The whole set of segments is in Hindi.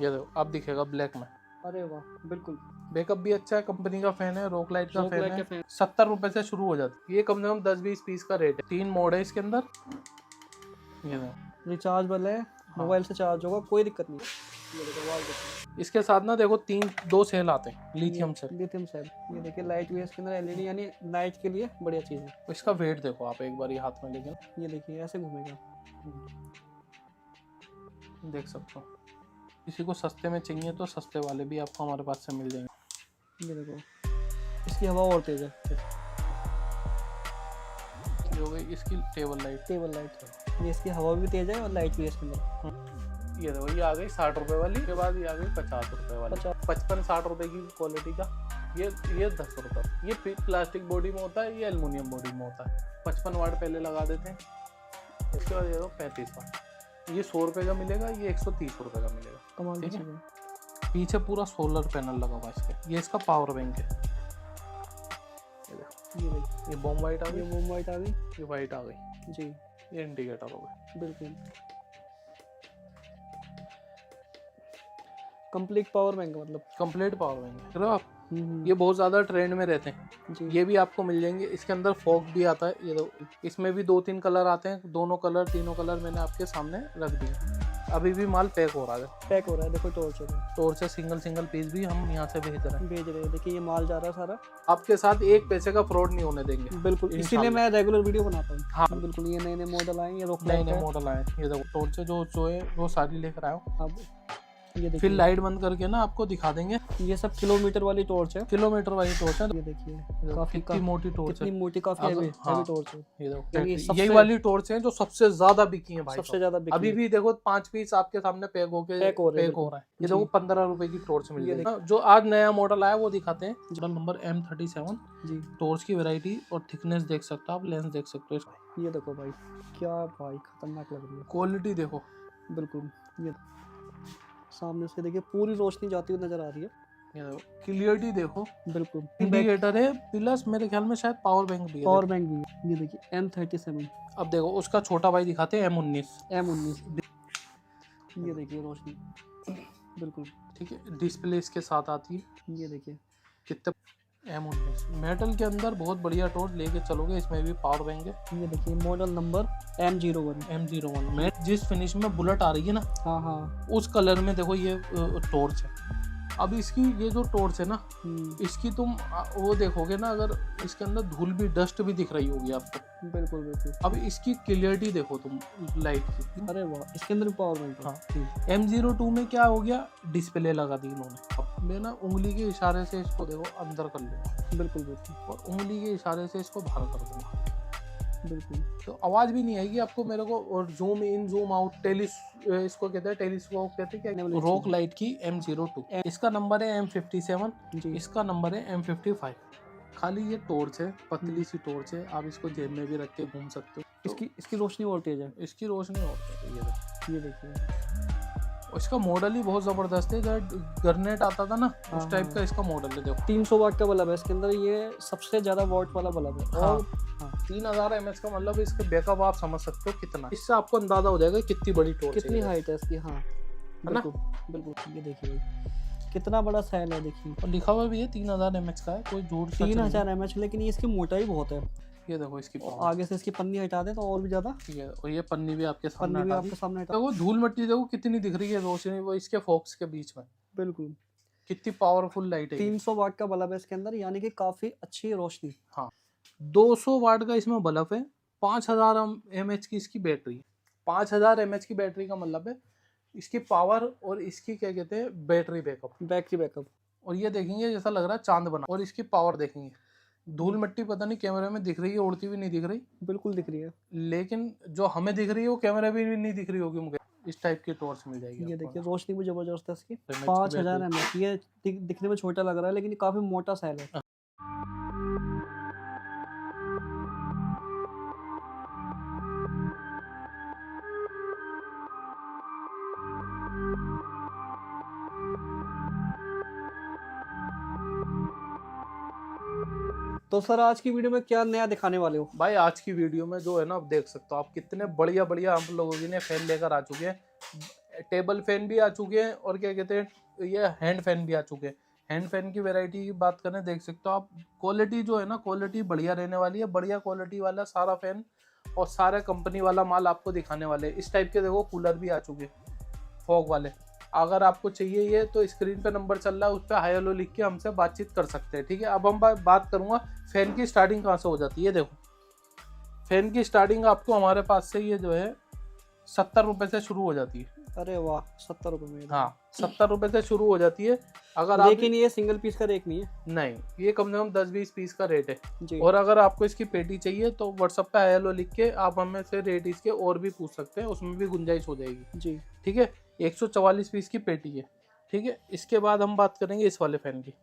ये देखो अब दिखेगा ब्लैक में। अरे वाह, बिल्कुल बैकअप भी अच्छा है, कंपनी का फैन है, रॉक लाइट का Rock फैन Light है। का फैन। 70 रुपए से शुरू हो जाती है, ये कम से कम 10-20 पीस का रेट है। 3 मोड है इसके अंदर, ये देखो। रिचार्जेबल है, मोबाइल से चार्ज होगा, कोई दिक्कत नहीं। ये देखो वाल देखो, इसके साथ ना देखो 2 सेल आते हैं लिथियम सेल। Lithium cell. ये देखिए लाइट भी है इसके अंदर, एलईडी, यानी नाइट के लिए बढ़िया चीज़ है। इसका वेट देखो आप एक बार ये हाथ में, लेकिन ये देखिए ऐसे घूमेगा। देख सकते हो। किसी को सस्ते में चाहिए तो सस्ते वाले भी आपको हमारे पास से मिल जाएंगे। ये देखो इसकी हवा और तेज है। ये हो गई इसकी टेबल लाइट। टेबल लाइट, ये इसकी हवा भी तेज है और लाइट भी है इसके अंदर। ये देखो ये आ गई 60 रुपए वाली, उसके बाद ये आ गई 50 रुपए वाली। 55-60 रुपए की क्वालिटी का। ये 10 रुपए। ये प्लास्टिक बॉडी में होता है, ये एल्युमिनियम बॉडी में होता है। 55 वाट पहले लगा देते हैं, इसके बाद ये दो 35 वाट। ये 100 रुपए का मिलेगा, ये 130 रुपए का मिलेगा। कमाल की ठीक चीज़ है। है। पीछे पूरा सोलर पैनल लगा हुआ इसके। ये इसका पावर बैंक है। ये देखिए ये बॉम वाइट आ ये गई, मोम वाइट आ गई ये वाइट आ गई, जी, ये इंडिकेटर हो गया। बिल्कुल कंप्लीट पावर बैंक, मतलब कंप्लीट पावर बैंक है। चलो आप, ये ये बहुत ज़्यादा ट्रेंड में रहते हैं। जी, ये भी आपको मिल जाएंगे। इसके अंदर फॉग भी आता है, ये दो। इसमें भी 2-3 कलर आते हैं, दोनों कलर तीनों कलर मैंने आपके सामने रख दिए। अभी भी माल पैक हो रहा है। पैक हो रहा है। देखो टॉर्च है, स्टोर से सिंगल पीस भी हम यहाँ से भेज रहे हैं। भेज रहे हैं। देखिए ये माल जा रहा है सारा। आपके साथ एक पैसे का फ्रॉड नहीं होने देंगे। बिल्कुल, इसीलिए इंशाल्लाह। मैं रेगुलर वीडियो बनाता हूँ। हाँ। बिल्कुल, ये नए नए मॉडल आए, ये रॉक नए लाइट नए है। मॉडल आए, ये देखो टॉर्च जो है वो सारी लेकर आया हूँ। अब ये फिर देखिए लाइट बंद करके ना आपको दिखा देंगे। ये सब किलोमीटर वाली टॉर्च है। किलोमीटर वाली टॉर्च है। ये देखिए काफी कितनी मोटी टॉर्च कितनी है। मोटी, काफी अगर- हैवी हाँ। टॉर्च है। ये यानी देखो यही वाली टॉर्च है जो सबसे ज्यादा बिकी है भाई सबसे साहब। ज्यादा बिकी अभी है। भी देखो 5 पीस आपके सामने पैक पैक हो रहे हैं, हो रहा है। ये जी। देखो 15 रुपए की टॉर्च मिल ये जाएगी। जो आज नया मॉडल आया वो दिखाते हैं। Model number M37। जी, टॉर्च की वैरायटी और थिकनेस देख सकते हो आप, लेंस देख सकते हो इसका। ये देखो भाई, क्या भाई खतरनाक लग रही है। क्वालिटी देखो। बिल्कुल, ये सामने से देखिए पूरी रोशनी जाती हुई नजर आ रही है। ये देखो क्लियरिटी देखो। बिल्कुल, इंडिकेटर है प्लस मेरे ख्याल में शायद पावर बैंक भी है। पावर बैंक भी है। ये देखिए M37, अब देखो उसका छोटा भाई दिखाते हैं M19। M19। ये देखिए रोशनी, बिल्कुल। ठीक है, डिस्प्ले इसके साथ आती है। ये देखिए कितने M19 मेटल के अंदर बहुत बढ़िया टॉर्च लेके चलोगे। इसमें भी पावर बैंक है। ये देखिए मॉडल नंबर M01। M01 में जिस फिनिश में बुलेट आ रही है ना, हाँ हाँ, उस कलर में देखो ये टॉर्च है। अब इसकी ये जो टॉर्च है ना, इसकी तुम वो देखोगे ना, अगर इसके अंदर धूल भी, डस्ट भी दिख रही होगी आपको। बिल्कुल बिल्कुल। अब इसकी क्लियरिटी देखो तुम लाइट की। अरे वाह, इसके अंदर पावर बैंक है। हाँ। M02 में क्या हो गया, डिस्प्ले लगा दी इन्होंने। अब मैं ना उंगली के इशारे से इसको देखो अंदर कर लूँगा, बिल्कुल बिल्कुल और उंगली के इशारे से इसको बाहर कर दूंगा, बिल्कुल। तो आवाज भी नहीं आएगी आपको मेरे को। और जूम इन जूम आउट, इसको कहते हैं टेलीस्कोप, कहते हैं क्या, रॉक लाइट की M02। इसका नंबर है M57, जी, इसका नंबर है M55। खाली ये टॉर्च है, पतली सी टॉर्च है, आप इसको जेब में भी रख के घूम सकते हो। इसकी रोशनी और तेज है। इसकी रोशनी और तेज है। ये देखिए इसका मॉडल ही बहुत जबरदस्त है। गरनेट आता था ना, हाँ, उस टाइप हाँ। का इसका मॉडल है। देखो 300 वाट का बल्ब है इसके अंदर, ये सबसे ज्यादा वाट वाला बल्ब है। हाँ। और 3000 mAh का, मतलब इसके बैकअप आप समझ सकते हो कितना। इससे आपको अंदाजा हो जाएगा कितनी बड़ी टॉर्च कितनी है। हाइट है इसकी। हाँ ना? बिल्कुल बिल्कुल। ये देखिए भाई, कितना बड़ा सेल है देखिए। और लिखा हुआ भी है 3000 mAh का है, कोई झूठ सच नहीं है। 3000 mAh, लेकिन ये इसकी मोटाई बहुत है। ये देखो इसकी और पावर। आगे से इसकी पन्नी हटा दे तो और भी ज्यादा। ठीक है, और ये पन्नी भी आपके सामने पन्नी भी हटा आपके दी। सामने हटा। देखो धूल मिट्टी देखो कितनी दिख रही है रोशनी, वो इसके फोक्स के बीच में बिल्कुल, कितनी पावरफुल लाइट है। 300 वाट का बल्ब है इसके अंदर, यानी कि काफी अच्छी रोशनी। हाँ, 200 वाट का इसमें बल्ब है। 5000 mAh की इसकी बैटरी। 5000 mAh की बैटरी का मतलब है इसकी पावर और इसकी क्या कहते हैं, बैटरी बैकअप। और ये देखेंगे जैसा लग रहा है चांद बना। और इसकी पावर देखेंगे, धूल मिट्टी पता नहीं कैमरे में दिख रही है, उड़ती हुई नहीं दिख रही। बिल्कुल दिख रही है। लेकिन जो हमें दिख रही है वो कैमरे में भी नहीं दिख रही होगी मुझे। इस टाइप की टॉर्च मिल जाएगी। ये देखिए रोशनी भी जबरदस्त है इसकी। की 5000 mAh। ये दिखने में छोटा लग रहा है, लेकिन ये काफी मोटा सेल है। तो सर आज की वीडियो में क्या नया दिखाने वाले हो? भाई आज की वीडियो में जो है ना, आप देख सकते हो आप कितने बढ़िया बढ़िया हम लोगों ने फैन लेकर आ चुके हैं। टेबल फैन भी आ चुके हैं और क्या कहते हैं ये हैंड फैन भी आ चुके हैं। हैंड फैन की वैरायटी की बात करें, देख सकते हो आप, क्वालिटी जो है ना, क्वालिटी बढ़िया रहने वाली है। बढ़िया क्वालिटी वाला सारा फैन और सारा कंपनी वाला माल आपको दिखाने वाले हैं। इस टाइप के देखो कूलर भी आ चुके हैं फॉग वाले। अगर आपको चाहिए ये तो स्क्रीन पे नंबर चल रहा है, उस पर हाई हेलो लिख के हमसे बातचीत कर सकते हैं, ठीक है। अब हम बात करूँगा फैन की स्टार्टिंग कहाँ से हो जाती है। देखो फैन की स्टार्टिंग आपको हमारे पास से ये जो है 70 रुपये से शुरू हो जाती है। अरे वाह, 70 रुपये में? हाँ 70 रुपये से शुरू हो जाती है। अगर आप, लेकिन ये सिंगल पीस का रेट नहीं है? नहीं, ये कम से कम 10-20 पीस का रेट है जी। और अगर आपको इसकी पेटी चाहिए तो व्हाट्सएप पे हेलो लिख के आप हमें से रेट इसके और भी पूछ सकते हैं, उसमें भी गुंजाइश हो जाएगी जी। ठीक है। 144 पीस की पेटी है ठीक है। इसके बाद हम बात करेंगे इस वाले फैन की।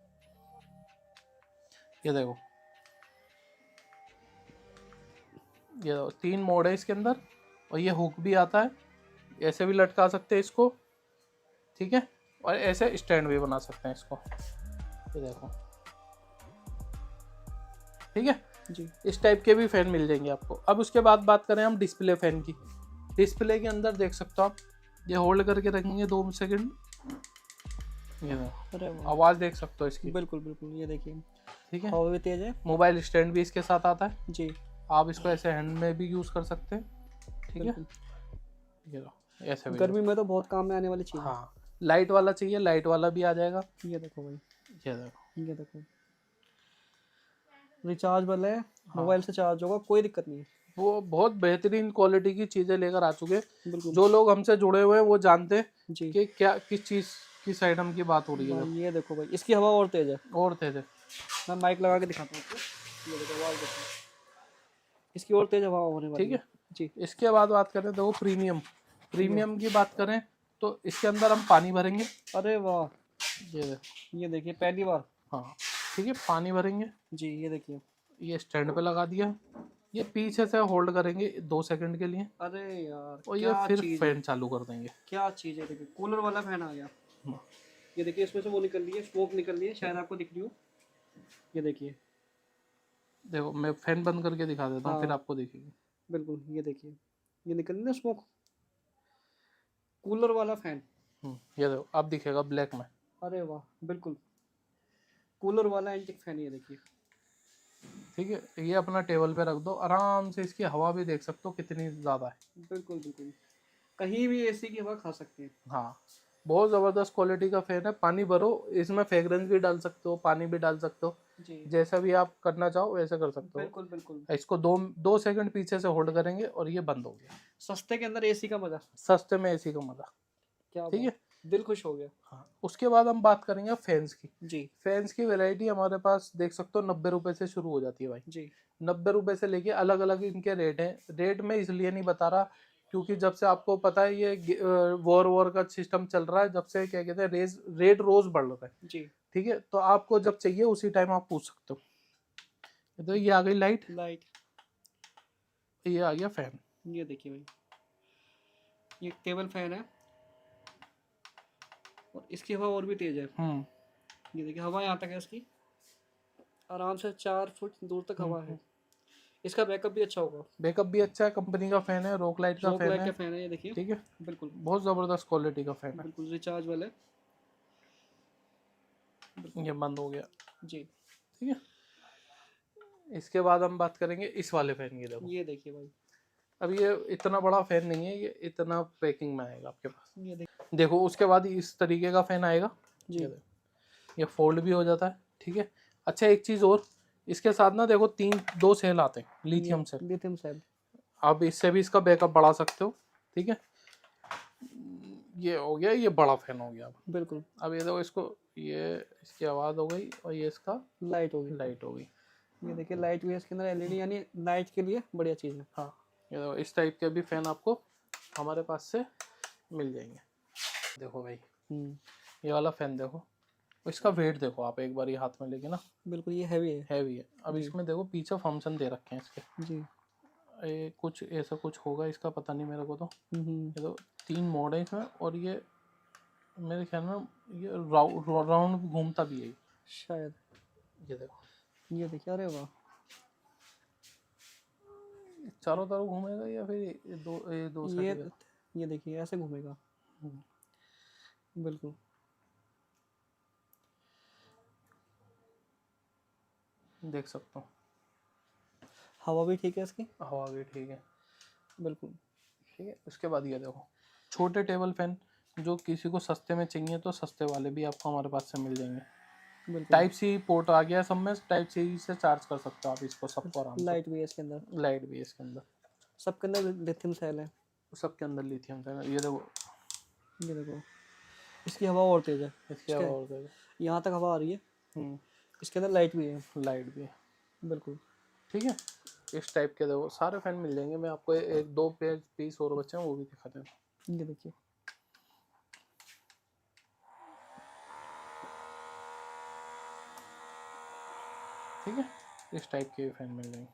ये देखो, ये देखो 3 मोड है इसके अंदर और ये हुक भी आता है, ऐसे भी लटका सकते हैं इसको ठीक है, और ऐसे स्टैंड भी बना सकते हैं इसको। ये देखो ठीक है जी। इस टाइप के भी फैन मिल जाएंगे आपको। अब उसके बाद बात करें हम डिस्प्ले फैन की। डिस्प्ले के अंदर देख सकते हो आप, ये होल्ड करके रखेंगे 2 सेकंड, ये देखो। अरे वाह, आवाज़ देख सकते हो इसकी। बिल्कुल बिल्कुल, ये देखिए ठीक है, हवा भी तेज है। मोबाइल स्टैंड भी इसके साथ आता है जी। आप इसको ऐसे हैंड में भी यूज़ कर सकते हैं ठीक है। बिल्कुल। ये लो ऐसे भी। गर्मी में तो बहुत काम में आने वाली चीज़ है। हाँ लाइट वाला चाहिए, लाइट वाला भी आ जाएगा। ये देखो भाई, ये देखो, ये देखो, रिचार्जेबल है, मोबाइल से चार्ज होगा, कोई दिक्कत नहीं है। वो बहुत बेहतरीन क्वालिटी की चीज़ें लेकर आ चुके हैं। बिल्कुल। जो लोग हमसे जुड़े हुए हैं वो जानते हैं जी। कि क्या किस चीज़ किस आइटम की बात हो रही है। भाई ये देखो भाई, इसकी हवा और तेज है। और थे मैं माइक लगा के दिखाता हूँ आपको। ये देखो आवाज़ देखो, इसकी और तेज हवा होने वाली ठीक है। जी। इसके बाद बात करें तो प्रीमियम, प्रीमियम की बात करें तो इसके अंदर हम पानी भरेंगे। अरे वाह, ये देखिए पहली बार। हाँ ठीक है, पानी भरेंगे जी। ये देखिए, ये स्टैंड पे लगा दिया, ये पीछे से होल्ड करेंगे 2 सेकंड के लिए अरे यार और ये क्या फिर चीज़ है, फैन चालू कर देंगे। क्या चीज़ है। देखिए कूलर वाला फैन आ गया। ये देखिए इसमें से वो निकल रही है, स्मोक निकल रही है, शायद आपको दिख रही हो। ये देखिए, देखो मैं फैन बंद करके दिखा देता हूँ हाँ। फिर आपको दिखेगी। बिल्कुल, ये देखिए, ये निकल रही है ना स्मोक, कूलर वाला फैन। ये देखो अब दिखेगा ब्लैक में। अरे वाह, बिल्कुल कूलर वाला एंटिक फैन। ये देखिए, ठीक है, ये अपना टेबल पे रख दो आराम से, इसकी हवा भी देख सकते हो कितनी ज़्यादा है। बिल्कुल बिल्कुल, कहीं भी एसी की हवा खा सकते हैं। हाँ बहुत ज़बरदस्त क्वालिटी का फ़ैन है। पानी भरो, इसमें फ्रेगरेंस भी डाल सकते हो, पानी भी डाल सकते हो, जी। जैसा भी आप करना चाहो वैसे कर सकते हो। बिल्कुल बिल्कुल। इसको 2 सेकंड पीछे से होल्ड करेंगे और ये बंद हो गया। सस्ते के अंदर एसी का मजा। सस्ते में एसी का मज़ा। क्या ठीक है, दिल खुश हो गया। हाँ उसके बाद हम बात करेंगे फैंस की। जी। फैंस की वैरायटी हमारे पास देख सकते हो 90 रुपये से शुरू हो जाती है भाई। जी। 90 रुपये से लेके अलग अलग इनके रेट हैं। रेट मैं इसलिए नहीं बता रहा क्योंकि जब से आपको पता है ये वॉर का सिस्टम चल रहा है, जब से क्या कहते हैं रेट रोज बढ़ रहा है। जी। ठीक है, तो आपको जब चाहिए उसी टाइम आप पूछ सकते हो। तो ये आ गई लाइट, ये आ गया फैन। ये देखिए भाई, ये टेबल फैन है और इसकी हवा और भी तेज है। ये देखिए हवा यहाँ तक है इसकी, आराम से 4 फुट दूर तक हवा है। इसका बैकअप भी अच्छा होगा। बैकअप भी अच्छा है, कंपनी का फैन है, रॉक लाइट का फैन है। ये देखिए, ठीक है, बिल्कुल बहुत जबरदस्त क्वालिटी का फैन है। बिल्कुल रिचार्ज वाला है। ये बंद हो गया जी। ठीक है। इसके बाद हम बात करेंगे इस वाले फैन की। देखो ये देखिए भाई, अब ये इतना बड़ा फैन नहीं है, ये इतना पैकिंग में आएगा आपके पास। ये देखो उसके बाद इस तरीके का फैन आएगा जी। ये फोल्ड भी हो जाता है ठीक है। अच्छा एक चीज़ और, इसके साथ ना देखो 2 सेल आते हैं लिथियम सेल। आप इससे भी इसका बैकअप बढ़ा सकते हो ठीक है। ये हो गया, ये बड़ा फैन हो गया। बिल्कुल। अब ये देखो इसको, ये इसकी आवाज़ हो गई और ये इसका लाइट हो गई। ये देखिए लाइट भी है इसके अंदर, एलईडी, यानी नाइट के लिए बढ़िया चीज़ है। हाँ ये देखो इस टाइप के भी फैन आपको हमारे पास से मिल जाएंगे। देखो भाई ये वाला फैन देखो, इसका वेट देखो आप एक बार ये हाथ में लेके ना, बिल्कुल ये हैवी है। अब इसमें देखो पीछे फंक्शन दे रखे हैं इसके जी। ये कुछ ऐसा कुछ होगा इसका, पता नहीं मेरे को तो। ये तो 3 मोड है इसमें और ये मेरे ख्याल में ये राउंड घूमता भी है शायद। ये देखो, ये देखिए, अरे वाह, चारों तरफ घूमेगा या फिर ये दो ये देखिए ऐसे घूमेगा। बिल्कुल। देख सकता हूँ, हवा भी ठीक है इसकी। हवा भी ठीक है। बिल्कुल। ठीक है, उसके बाद ये देखो छोटे टेबल फैन, जो किसी को सस्ते में चाहिए तो सस्ते वाले भी आपको हमारे पास से मिल जाएंगे। बिल्कुल। टाइप सी पोर्ट आ गया सब में, टाइप सी से चार्ज कर सकते हो आप इसको सबको आराम से। लाइट भी है इसके अंदर। लाइट भी है इसके अंदर। सबके अंदर लिथियम सेल है। सबके अंदर लिथियम है। ये देखो, ये देखो, इसकी हवा और तेज है। इसकी हवा और तेज है। यहाँ तक हवा आ रही है। इसके अंदर लाइट भी है। लाइट भी है। बिल्कुल। ठीक है, इस टाइप के देखो सारे फैन मिल जाएंगे। मैं आपको एक दो पीस और बचे हैं वो भी दिखा देता हूँ। ये देखिए, ठीक है, इस टाइप के फैन मिल जाएंगे।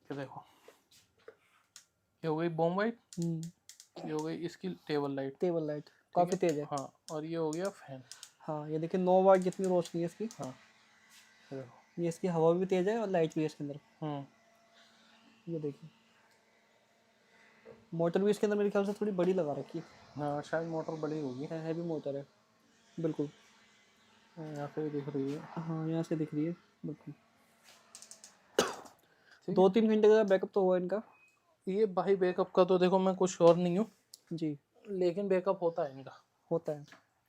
ये देखो, ये हो गई बॉम वाइट, ये हो गई इसकी टेबल लाइट। टेबल लाइट काफी तेज है। हाँ, और ये हो गया फैन। हाँ, ये देखिए 9 वाट जितनी रोशनी है इसकी। हाँ, ये देखो, ये इसकी हवा भी तेज है और लाइट भी है इसके अंदर। ये देखिए, मोटर भी इसके अंदर मेरे ख्याल से थोड़ी बड़ी लगा रखी है। हाँ शायद मोटर बड़ी होगी। है, हैवी मोटर है। बिल्कुल। यहाँ से भी दिख रही है। हाँ, यहाँ से दिख रही है। बिल्कुल। ठीक 2-3 घंटे का बैकअप तो हुआ इनका। ये भाई बैकअप का तो देखो मैं कुछ श्योर नहीं हूँ जी, लेकिन बैकअप होता है इनका। होता है।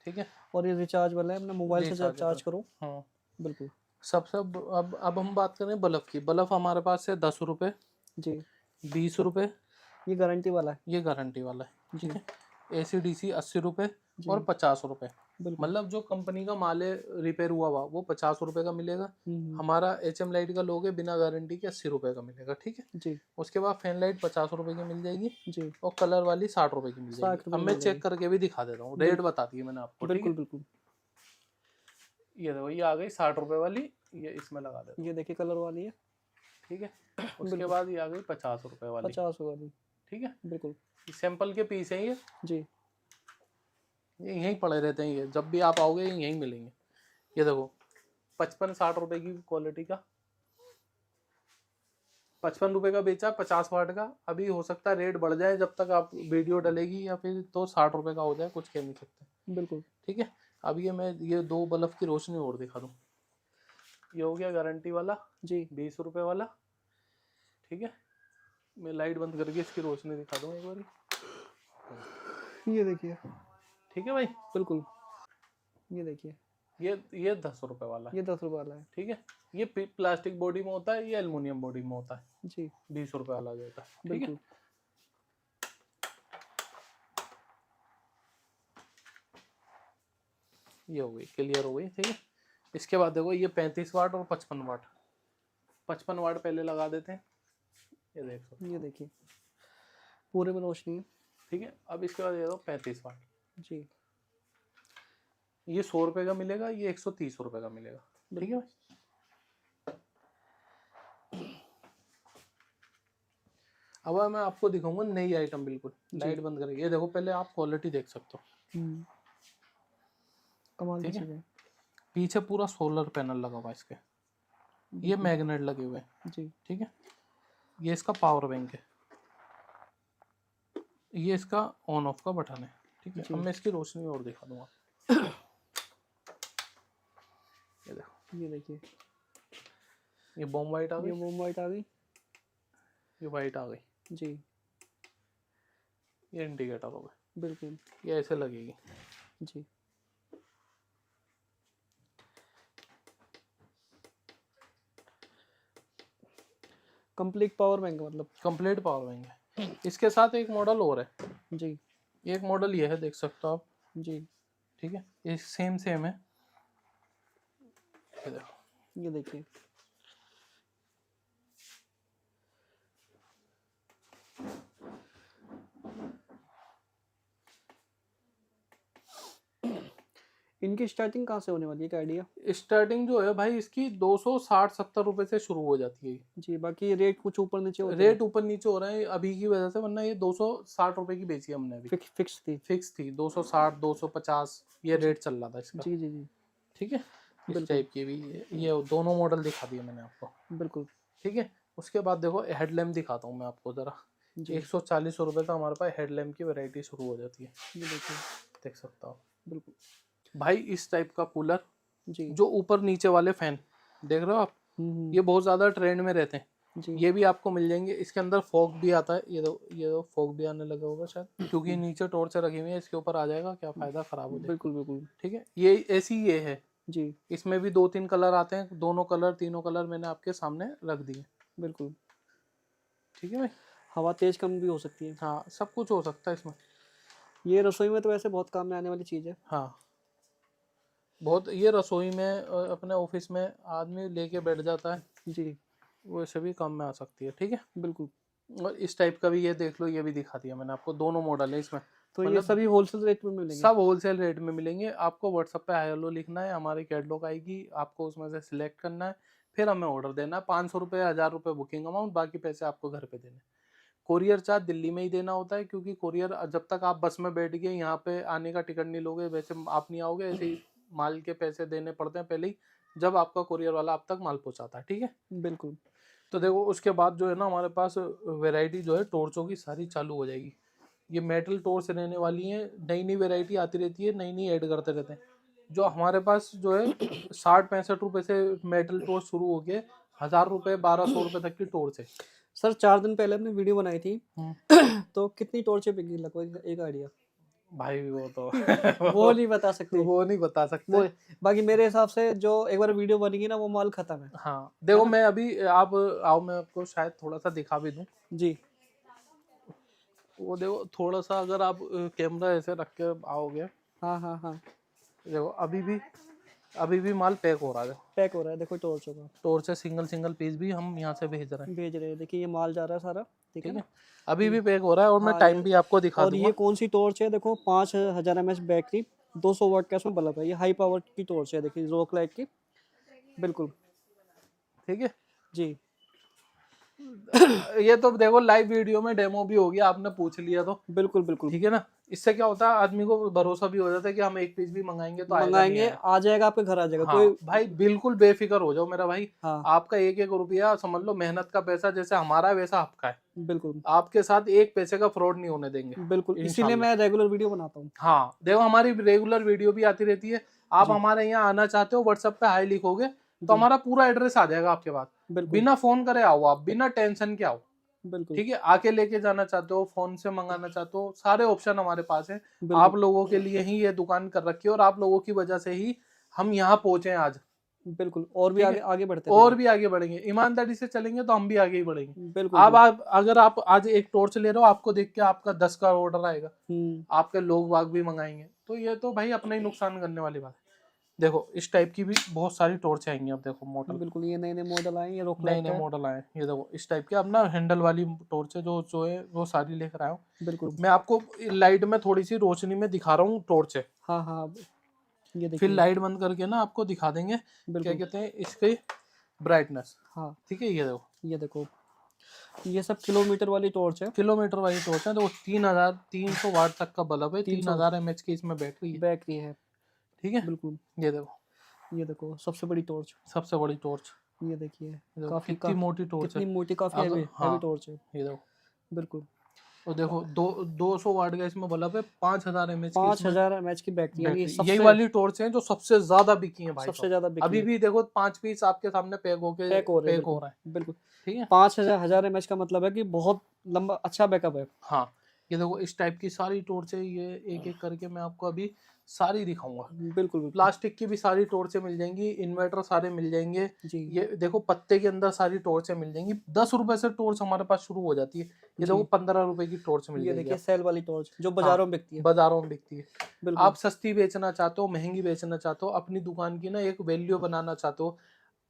ठीक है, और ये रिचार्ज वाला है, अपना मोबाइल से जब चार्ज करो। हाँ बिल्कुल। सबसे अब हम बात करें बल्ब की। बल्ब हमारे पास है 10 रुपये, जी, 20 रुपये, ये गारंटी वाला है। ये गारंटी वाला है। जी। ठीक है, ACDC 80 रुपये जी। और 50 रुपये। बिल्कुल। मतलब जो कंपनी का माल है रिपेयर हुआ हुआ वो 50 रुपये का मिलेगा। हमारा HM लाइट का लोगे बिना गारंटी के 80 रुपये का मिलेगा। ठीक है, जी। उसके बाद फैन लाइट 50 रुपये की मिल जाएगी। जी। और कलर वाली 60 रुपये की मिल 60 जाएगी। रुपये अब की मैं मिल चेक जाएगी। करके भी दिखा देता हूँ, रेट बता दी है मैंने आपको। ठीक बिल्कुल है, बिल्कुल। ये देखो ये आ गई 60 रुपये वाली, ये इसमें लगा देता हूँ। ये देखिए कलर वाली है। ठीक है, उसके बाद ये आ गई 50 रुपये वाली। 50 वाली। ठीक है, बिल्कुल। सैंपल के पीस हैं ये। जी। ये यहीं पड़े रहते हैं, ये जब भी आप आओगे ये यहीं मिलेंगे। ये देखो 55-60 रुपए की क्वालिटी का, 55 रुपए का बेचा 50 वाट का। अभी हो सकता है रेट बढ़ जाए जब तक आप वीडियो डलेगी, या फिर तो 60 रुपए का हो जाए, कुछ कह नहीं सकते। बिल्कुल। ठीक है, अब ये मैं ये दो बल्ब की रोशनी और दिखा दूँ। ये हो गया गारंटी वाला जी, 20 रुपए वाला। ठीक है, मैं लाइट बंद करके इसकी रोशनी दिखा दूँ एक बार। ये देखिए। ठीक है भाई, बिल्कुल। ये देखिए, ये 10 रुपए वाला है। ये 10 रुपए वाला है। ठीक है, ये प्लास्टिक बॉडी में होता है, ये एल्युमिनियम बॉडी में होता है। जी, 20 रुपए वाला जो होता है। ठीक है, बिल्कुल। ये हो गई, क्लियर हो गई। ठीक है, इसके बाद देखो ये 35 वाट और 55 वाट। 55 वाट पहले लगा देते हैं। ये देखो, ये देखिए पूरे में रोशनी है। ठीक है, अब इसके बाद ये दो 35 वाट। जी, ये 100 रुपए का मिलेगा, ये 130 रुपए का मिलेगा। ठीक है भाई, अब मैं आपको दिखाऊंगा नई आइटम बिल्कुल। लाइट बंद करेंगे। ये देखो पहले आप क्वालिटी देख सकते हो। कमाल की ठीक चीज है, है। पीछे पूरा सोलर पैनल लगा हुआ है इसके, ये मैग्नेट लगे हुए हैं। जी, ठीक है, ये इसका पावर बैंक है, ये इसका ऑन ऑफ का बटन है। ठीक है, अब मैं इसकी रोशनी और दिखा दूंगा। ये देखो, ये देखिए, ये बॉम वाइट आ गई, ये बॉम वाइट आ गई। ये वाइट आ गई। जी, ये इंडिकेटर हो गए। बिल्कुल। ये ऐसे लगेगी। जी, कंप्लीट पावर बैंक मतलब। कंप्लीट पावर बैंक है। इसके साथ एक मॉडल और है। जी, एक मॉडल ये है, देख सकते हो आप। जी, ठीक है, ये सेम है। ये देखो, ये देखिए, इनकी स्टार्टिंग कहाँ से होने वाली है, क्या आइडिया? स्टार्टिंग जो है भाई इसकी 260-70 रुपए से शुरू हो जाती है। जी, बाकी रेट कुछ ऊपर नीचे होते रेट ऊपर नीचे हो रहे हैं अभी की वजह से, वरना ये 260 रुपए की बेची है हमने अभी। फिक्स थी। फिक्स थी 260 250 ये रेट चल रहा था इसका। जी जी जी, ठीक है, इस टाइप की भी ये दोनों मॉडल दिखा दिए मैंने आपको। बिल्कुल। ठीक है, उसके बाद देखो हेडलैम्प दिखाता हूँ मैं आपको ज़रा। 140 रुपये का हमारे पास हेडलैम्प की वैरायटी शुरू हो जाती है। ये देखिए, देख सकता हो बिल्कुल भाई। इस टाइप का कूलर जी, जो ऊपर नीचे वाले फैन देख रहे हो आप, ये बहुत ज़्यादा ट्रेंड में रहते हैं जी। ये भी आपको मिल जाएंगे। इसके अंदर फॉग भी आता है, ये दो फॉग भी आने लगा होगा शायद, क्योंकि नीचे टॉर्च रखी हुई है, इसके ऊपर आ जाएगा, क्या फायदा, खराब हो जाएगा। बिल्कुल बिल्कुल ठीक है। ये ऐसी ये है जी। इसमें भी 2-3 कलर आते हैं, दोनों कलर तीनों कलर मैंने आपके सामने रख दिए। बिल्कुल ठीक है भाई। हवा तेज कम भी हो सकती है। हाँ, सब कुछ हो सकता है इसमें। ये रसोई में तो वैसे बहुत काम में आने वाली चीज़ है। हाँ, बहुत। ये रसोई में अपने ऑफिस में आदमी लेके बैठ जाता है जी, वैसे भी काम में आ सकती है। ठीक है बिल्कुल। और इस टाइप का भी ये देख लो, ये भी दिखा दिया मैंने आपको, दोनों मॉडल है इसमें। तो ये सभी होलसेल रेट में मिलेंगे? सब होलसेल रेट में मिलेंगे। आपको व्हाट्सएप पे हाय हेलो लिखना है, हमारी कैटलॉग आएगी, आपको उसमें से सिलेक्ट करना है, फिर हमें ऑर्डर देना है। 500 रुपये 1000 रुपये बुकिंग अमाउंट, बाकी पैसे आपको घर पे देने। कोरियर चार्ज दिल्ली में ही देना होता है, क्योंकि कोरियर जब तक आप बस में बैठ गए यहाँ पे आने का टिकट नहीं लोगे, वैसे आप नहीं आओगे, ऐसे ही माल के पैसे देने पड़ते हैं पहले ही, जब आपका कोरियर वाला आप तक माल पहुँचाता है। ठीक है बिल्कुल। तो देखो उसके बाद जो है ना, हमारे पास वैरायटी जो है टॉर्चों की सारी चालू हो जाएगी। ये मेटल टॉर्च रहने वाली है, नई नई वैरायटी आती रहती है, नई नई ऐड करते रहते हैं। जो हमारे पास जो है 60-65 रुपए से मेटल टॉर्च शुरू हो गए, 1000 रुपये 1200 रुपये तक की टॉर्च है। सर 4 दिन पहले हमने वीडियो बनाई थी तो कितनी टॉर्चें बिकी लगभग, एक आइडिया? भाई वो तो वो नहीं बता सकते, वो नहीं बता सकते। बाकी मेरे हिसाब से जो एक बार वीडियो बनेगी ना, वो माल खत्म है। हाँ देखो, मैं अभी आप आओ, मैं आपको शायद थोड़ा सा दिखा भी दूं जी। वो देखो थोड़ा सा, अगर आप कैमरा ऐसे रख के आओगे। हाँ हाँ हाँ, देखो अभी भी माल पैक हो रहा है। पैक हो रहा है, देखो टॉर्च होगा, टॉर्च है, सिंगल पीस भी हम यहाँ से भेज रहे हैं। देखिए ये माल जा रहा है सारा। ठीक है ना, अभी भी पैक हो रहा है, और मैं टाइम भी आपको दिखा दूंगा। और ये कौन सी टॉर्च है? देखो 5000 mAh बैटरी, 200 वाट का इसमें बल्ब है। ये हाई पावर की टॉर्च है, देखिए रॉक लाइट की। बिल्कुल ठीक है जी। ये तो देखो लाइव वीडियो में डेमो भी हो गया, आपने पूछ लिया तो। बिल्कुल बिल्कुल ठीक है ना, इससे क्या होता है, आदमी को भरोसा भी हो जाता है कि हम एक पीस भी मंगाएंगे तो मंगाएंगे, आ जाएगा आपके घर, आ जाएगा। हाँ, कोई भाई बिल्कुल बेफिक्र हो जाओ मेरा भाई। हाँ, आपका एक एक रुपया समझ लो मेहनत का पैसा, जैसे हमारा है वैसा आपका है। बिल्कुल, आपके साथ एक पैसे का फ्रॉड नहीं होने देंगे। बिल्कुल, इसीलिए मैं रेगुलर वीडियो बनाता हूँ। हाँ देखो, हमारी रेगुलर वीडियो भी आती रहती है। आप हमारे यहाँ आना चाहते हो, व्हाट्सएप पे हाई लिखोगे तो हमारा पूरा एड्रेस आ जाएगा आपके पास। बिना फोन करे आओ, आप बिना टेंशन के आओ। बिल्कुल ठीक है, आके लेके जाना चाहते हो, फोन से मंगाना चाहते हो, सारे ऑप्शन हमारे पास है। आप लोगों के लिए ही ये दुकान कर रखी है, और आप लोगों की वजह से ही हम यहाँ पहुंचे हैं आज। बिल्कुल, और भी आगे बढ़ते हैं, और भी आगे बढ़ेंगे। ईमानदारी से चलेंगे तो हम भी आगे ही बढ़ेंगे। बिल्कुल। आप अगर आप आज एक टॉर्च ले रहे हो, आपको देख के आपका 10 का ऑर्डर आएगा, आपके लोग वाग भी मंगाएंगे, तो ये तो भाई अपना ही नुकसान करने वाली बात है। देखो इस टाइप की भी बहुत सारी टॉर्च आएंगी। अब देखो मॉडल, बिल्कुल ये नए नए मॉडल आए, ये नए नए मॉडल आए। ये देखो इस टाइप के, अब ना हैंडल वाली टॉर्च है, जो है वो सारी लेकर आया हूँ। बिल्कुल, मैं आपको लाइट में थोड़ी सी रोशनी में दिखा रहा हूँ टॉर्च है। हाँ हाँ, ये देखिए, फिर लाइट बंद करके ना आपको दिखा देंगे क्या कहते हैं इसके ब्राइटनेस। हाँ ठीक है, ये देखो ये सब किलोमीटर वाली टॉर्च है। किलोमीटर वाली टॉर्च है, तो 3300 वाट तक का बल्ब है, 3000 mAh की इसमें बैटरी है। ठीक है बिल्कुल। ये देखो सबसे बड़ी टॉर्च, ये देखिए काफी कितनी मोटी टॉर्च है, कितनी मोटी, काफी हैवी टॉर्च है। ये देखो बिल्कुल। और देखो 200 वाट का इसमें बल्ब है, 5000 mAh की बैटरी। यही वाली टॉर्च है जो सबसे ज्यादा बिकी है भाई, सबसे ज्यादा अभी भी देखो 5 पीस आपके सामने पैक हो रहा है। बिल्कुल ठीक है, 5000 mAh का मतलब है कि बहुत लंबा अच्छा बैकअप है। हाँ, ये देखो इस टाइप की सारी टॉर्च है, ये एक एक करके मैं आपको अभी सारी दिखाऊंगा। बिल्कुल, प्लास्टिक की भी सारी टॉर्चें मिल जाएंगी, इन्वर्टर सारे मिल जाएंगे जी। ये देखो पत्ते के अंदर सारी टॉर्चें मिल जाएंगी। 10 रुपए से टॉर्च हमारे पास शुरू हो जाती है। ये देखो 15 रुपए की टॉर्च मिल जाएगी। देखिए सेल वाली टॉर्च जो बाजारों में बिकती है, बाजारों में बिकती है। आप सस्ती बेचना चाहते हो, महंगी बेचना चाहते हो, अपनी दुकान की ना एक वैल्यू बनाना चाहते हो,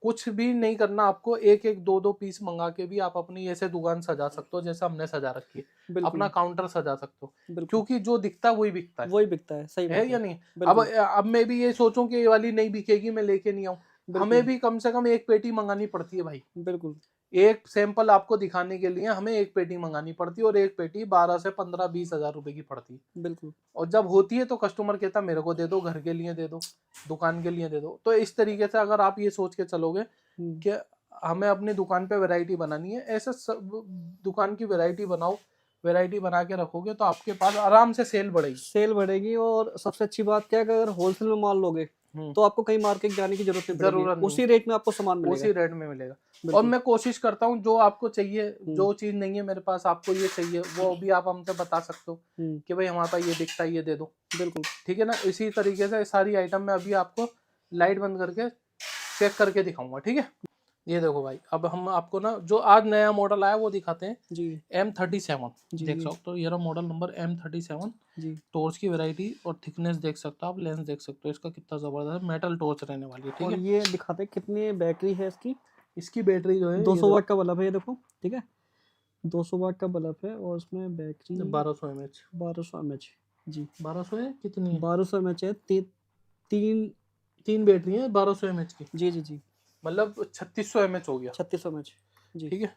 कुछ भी नहीं करना आपको, एक एक दो पीस मंगा के भी आप अपनी ऐसे दुकान सजा सकते हो जैसे हमने सजा रखी है। अपना काउंटर सजा सकते हो, क्योंकि जो दिखता है वही बिकता है। सही है या नहीं? अब मैं भी ये सोचूं कि ये वाली नहीं बिकेगी, मैं लेके नहीं आऊं, हमें भी कम से कम एक पेटी मंगानी पड़ती है भाई। बिल्कुल, एक सैंपल आपको दिखाने के लिए हमें एक पेटी मंगानी पड़ती है, और एक पेटी 12 से 15-20 हजार रुपए की पड़ती है। बिल्कुल, और जब होती है तो कस्टमर कहता मेरे को दे दो, घर के लिए दे दो, दुकान के लिए दे दो। तो इस तरीके से अगर आप ये सोच के चलोगे कि हमें अपनी दुकान पे वैरायटी बनानी है, ऐसे सब दुकान की वैरायटी बनाओ, वैरायटी बना के रखोगे तो आपके पास आराम से सेल बढ़ेगी। और सबसे अच्छी बात क्या है कि अगर होलसेल में माल लोगे तो आपको कहीं मार्केट जाने की जरूरत नहीं, उसी रेट में आपको सामान मिलेगा, उसी रेट में मिलेगा। और मैं कोशिश करता हूँ जो आपको चाहिए, जो चीज नहीं है मेरे पास, आपको ये चाहिए, वो भी आप हमसे बता सकते हो कि भाई हमारे पास ये दिखता है, ये दे दो। बिल्कुल, ठीक है ना। इसी तरीके से सारी आइटम में अभी आपको लाइट बंद करके चेक करके दिखाऊंगा। ठीक है, ये देखो भाई, अब हम आपको ना जो आज नया मॉडल आया वो दिखाते हैं जी। M37 देख सकते हो, ये रहा मॉडल नंबर M37 जी। टॉर्च की वैरायटी और थिकनेस देख सकते हो आप, लेंस देख सकते हो इसका कितना जबरदस्त मेटल टॉर्च रहने वाली है। ठीक और है, ये दिखाते हैं कितनी बैटरी है इसकी। इसकी बैटरी जो है 200 वाट का बल्ब है ये देखो, ठीक है, 200 वाट का बल्ब है और उसमें बैटरी 1200 mAh। 1200 mAh जी, 1200 है कितनी है? 1200 mAh है। तीन तीन बैटरी है 1200 mAh की, जी जी जी, मतलब 3600 mAh हो गया। 3600 mAh जी। ठीक है,